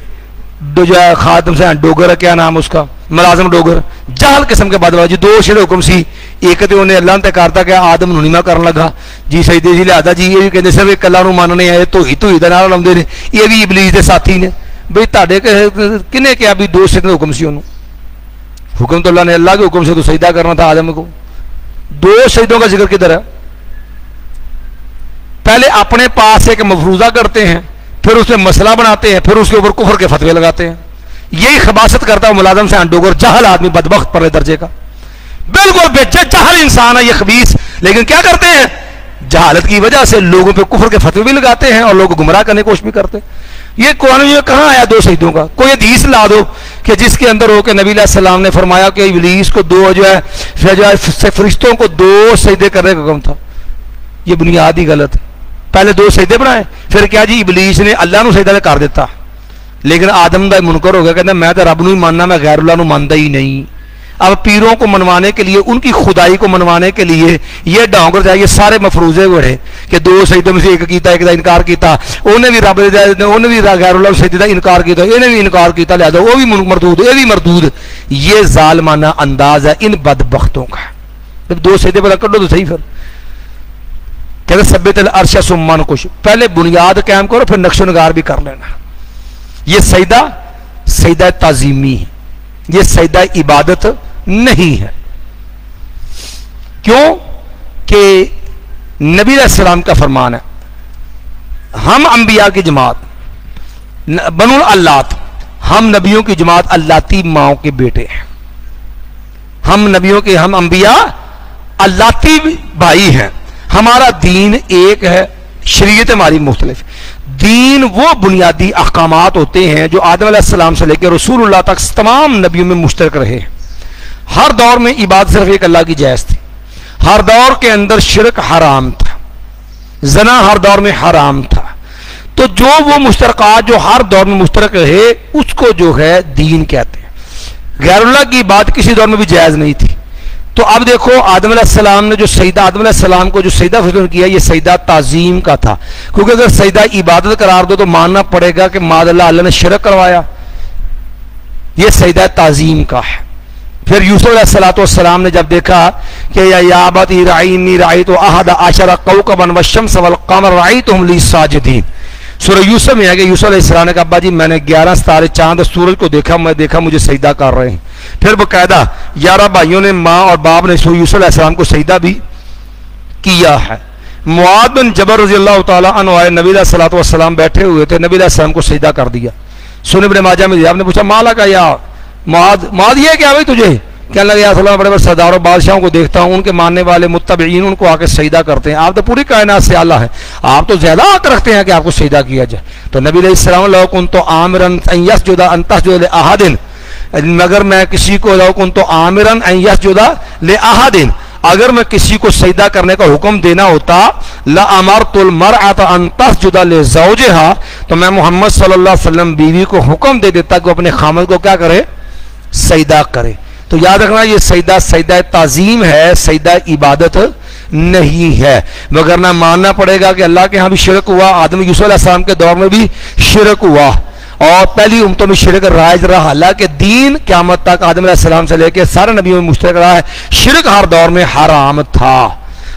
جو ہے خادم سے ڈوگر ہے، کیا نام اس کا، ملازم ڈوگر، جہل قسم کے بدلا جی. دو شیر حکم سی، ایک تو انہیں اللہ نے کرتا کہ آدم نونیما کرن لگا جی سجدے جی لہذا جی یہ بھی کہتے صرف ایک اللہ نو ماننے ہیں، تو ہی نعرہ لاؤندے نے، یہ بھی ابلیس دے ساتھی نے. بھئی تہاڈے کنے کیا بھی دو سجدے حکم سی، انہوں حکم تو اللہ نے اللہ کے حکم سے تو سجدہ کرنا تھا آدم کو. دو سجدوں کا ذکر کدھر ہے؟ پہلے اپنے پاس ایک مفروضہ کرتے ہیں، پھر اس میں مسئلہ بناتے ہیں، پھر اس کے اوپر کفر کے فتوے لگاتے ہیں. یہی خباثت کرتا ہے ملازم سے ڈوگر، جہل آدمی، بدبخت پرلے درجے کا، بالکل بے جہل انسان ہے یہ خبیث. لیکن کیا کرتے ہیں؟ جہالت کی وجہ سے لوگوں پہ کفر کے فتوے بھی لگاتے ہیں اور لوگوں کو گمراہ کرنے کی کوشش بھی کرتے ہیں. یہ قرآن میں کہاں آیا دو سجدوں کا؟ کوئی حدیث لا دو کہ جس کے اندر ہو کہ نبی علیہ السلام نے فرمایا کہ ابلیس کو دو جو ہے فرشتوں کو دو سجدے کرنے کا حکم تھا. یہ بنیاد ہی غلط ہے. پہلے دو سجدے بنائے، پھر کیا جی ابلیس نے اللہ نو سجدہ کر دیتا، لیکن آدم دا منکر ہو گیا، کہتا میں تو رب نو ہی ماننا، میں غیر اللہ نو مانتا ہی نہیں. اب پیروں کو منوانے کے لیے، ان کی خدائی کو منوانے کے لیے یہ ڈانگر جائے، یہ سارے مفروضے بڑھے کہ دو سجدوں میں سے ایک کیتا، ایک دا انکار کیتا، انہیں بھی رب انہیں بھی غیر اللہ سجدے دا انکار کیتا، انہیں بھی انکار کیتا، لہذا وہ بھی مردود، یہ بھی مردود. یہ ظالمانہ انداز ہے ان بدبختوں کا. جب دو سجدے پر کر دو تو صحیح. پھر کہتے ثبت العرش ثم کچھ، پہلے بنیاد قائم کرو پھر نقش و نگار بھی کر لینا. یہ سجدہ تعظیمی ہے، یہ سجدہ عبادت نہیں ہے. کیوں کہ نبی علیہ السلام کا فرمان ہے، ہم انبیاء کی جماعت بنو اللات، ہم نبیوں کی جماعت اللاتی ماؤں کے بیٹے ہیں. ہم نبیوں کے، ہم انبیاء اللاتی بھائی ہیں. ہمارا دین ایک ہے، شریعت ہماری مختلف. دین وہ بنیادی احکامات ہوتے ہیں جو آدم علیہ السلام سے لے کے رسول اللہ تک تمام نبیوں میں مشترک رہے. ہر دور میں عبادت صرف ایک اللہ کی جائز تھی. ہر دور کے اندر شرک حرام تھا، زنا ہر دور میں حرام تھا. تو جو وہ مشترکات جو ہر دور میں مشترک رہے اس کو جو ہے دین کہتے ہیں. غیر اللہ کی بات کسی دور میں بھی جائز نہیں تھی. تو اب دیکھو آدم علیہ السلام نے جو سجدہ، آدم علیہ السلام کو جو سجدہ فرض کیا، یہ سجدہ تعظیم کا تھا. کیونکہ اگر سجدہ عبادت قرار دو تو ماننا پڑے گا کہ معاذ اللہ نے شرک کروایا. یہ سجدہ تعظیم کا ہے. پھر یوسف علیہ السلام نے جب دیکھا کہ یا ابت انی رأیت احد عشر کوکبا والشمس والقمر رأیتهم لی ساجدین، سورہ یوسف میں ہے کہ یوسف علیہ السلام نے کہا ابا جی میں نے 11 ستارے چاند اور سورج کو دیکھا، میں دیکھا مجھے سجدہ کر رہے ہیں. پھر باقاعدہ 11 بھائیوں نے، ماں اور باپ نے یوسف علیہ السلام کو سجدہ بھی کیا ہے. معاذ بن جبل رضی اللہ تعالیٰ عنہ آئے، نبی علیہ السلام بیٹھے ہوئے تھے، نبی علیہ السلام کو سجدہ کر دیا. سنن ابن ماجہ میں آپ نے پوچھا مالا کا یا معاذ یہ کیا بھائی تجھے؟ کہنے لگے یا بڑے بڑے سرداروں بادشاہوں کو دیکھتا ہوں، ان کے ماننے والے متبعین ان کو آ کے سجدہ کرتے ہیں، آپ تو پوری کائنات سے اعلیٰ ہیں، آپ تو زیادہ حق رکھتے ہیں کہ آپ کو سجدہ کیا جائے. تو نبی علیہ السلام لو کنت آمرا ان یسجد ان تسجد لاحد، مگر میں کسی کو لو کنت آمرا ان یسجد لاحد، اگر میں کسی کو سجدہ کرنے کا حکم دینا ہوتا لامرت المرأة ان تسجد لزوجها، تو میں محمد صلی اللہ علیہ وسلم بیوی کو حکم دے دیتا کہ اپنے خامد کو کیا کرے؟ سجدہ کرے. تو یاد رکھنا یہ سجدہ تعظیم ہے، سجدہ عبادت نہیں ہے. مگر نہ ماننا پڑے گا کہ اللہ کے ہاں بھی شرک ہوا، آدم یوسف علیہ السلام کے دور میں بھی شرک ہوا اور پہلی امتوں میں شرک رائج رہا. حالانکہ دین قیامت تک آدم علیہ السلام سے لے کے سارے نبیوں میں مشترک رہا ہے، شرک ہر دور میں حرام تھا.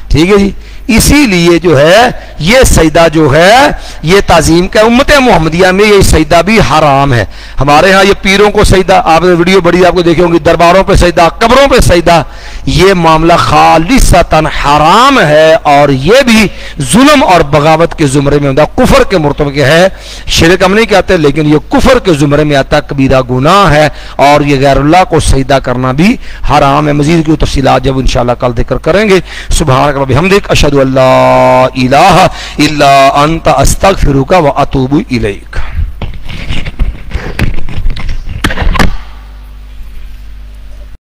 ٹھیک ہے جی. اسی لیے جو ہے یہ سجدہ جو ہے یہ تعظیم کا، امت محمدیہ میں یہ سجدہ بھی حرام ہے. ہمارے ہاں یہ پیروں کو سجدہ، آپ نے ویڈیو بڑی آپ کو دیکھی ہوں گی، درباروں پہ سجدہ، قبروں پہ سجدہ، یہ معاملہ خالصتاً حرام ہے اور یہ بھی ظلم اور بغاوت کے زمرے میں ہوتا، کفر کے مرتبہ کے ہے. شرک ہم نہیں کہتے لیکن یہ کفر کے زمرے میں آتا، کبیرہ گناہ ہے اور یہ غیر اللہ کو سجدہ کرنا بھی حرام ہے. مزید کی تفصیلات جب انشاءاللہ کل ذکر کریں گے. سبحانک رب بحمدک اشہد ان لا الہ الا انت استغفرک و اتوب الیک.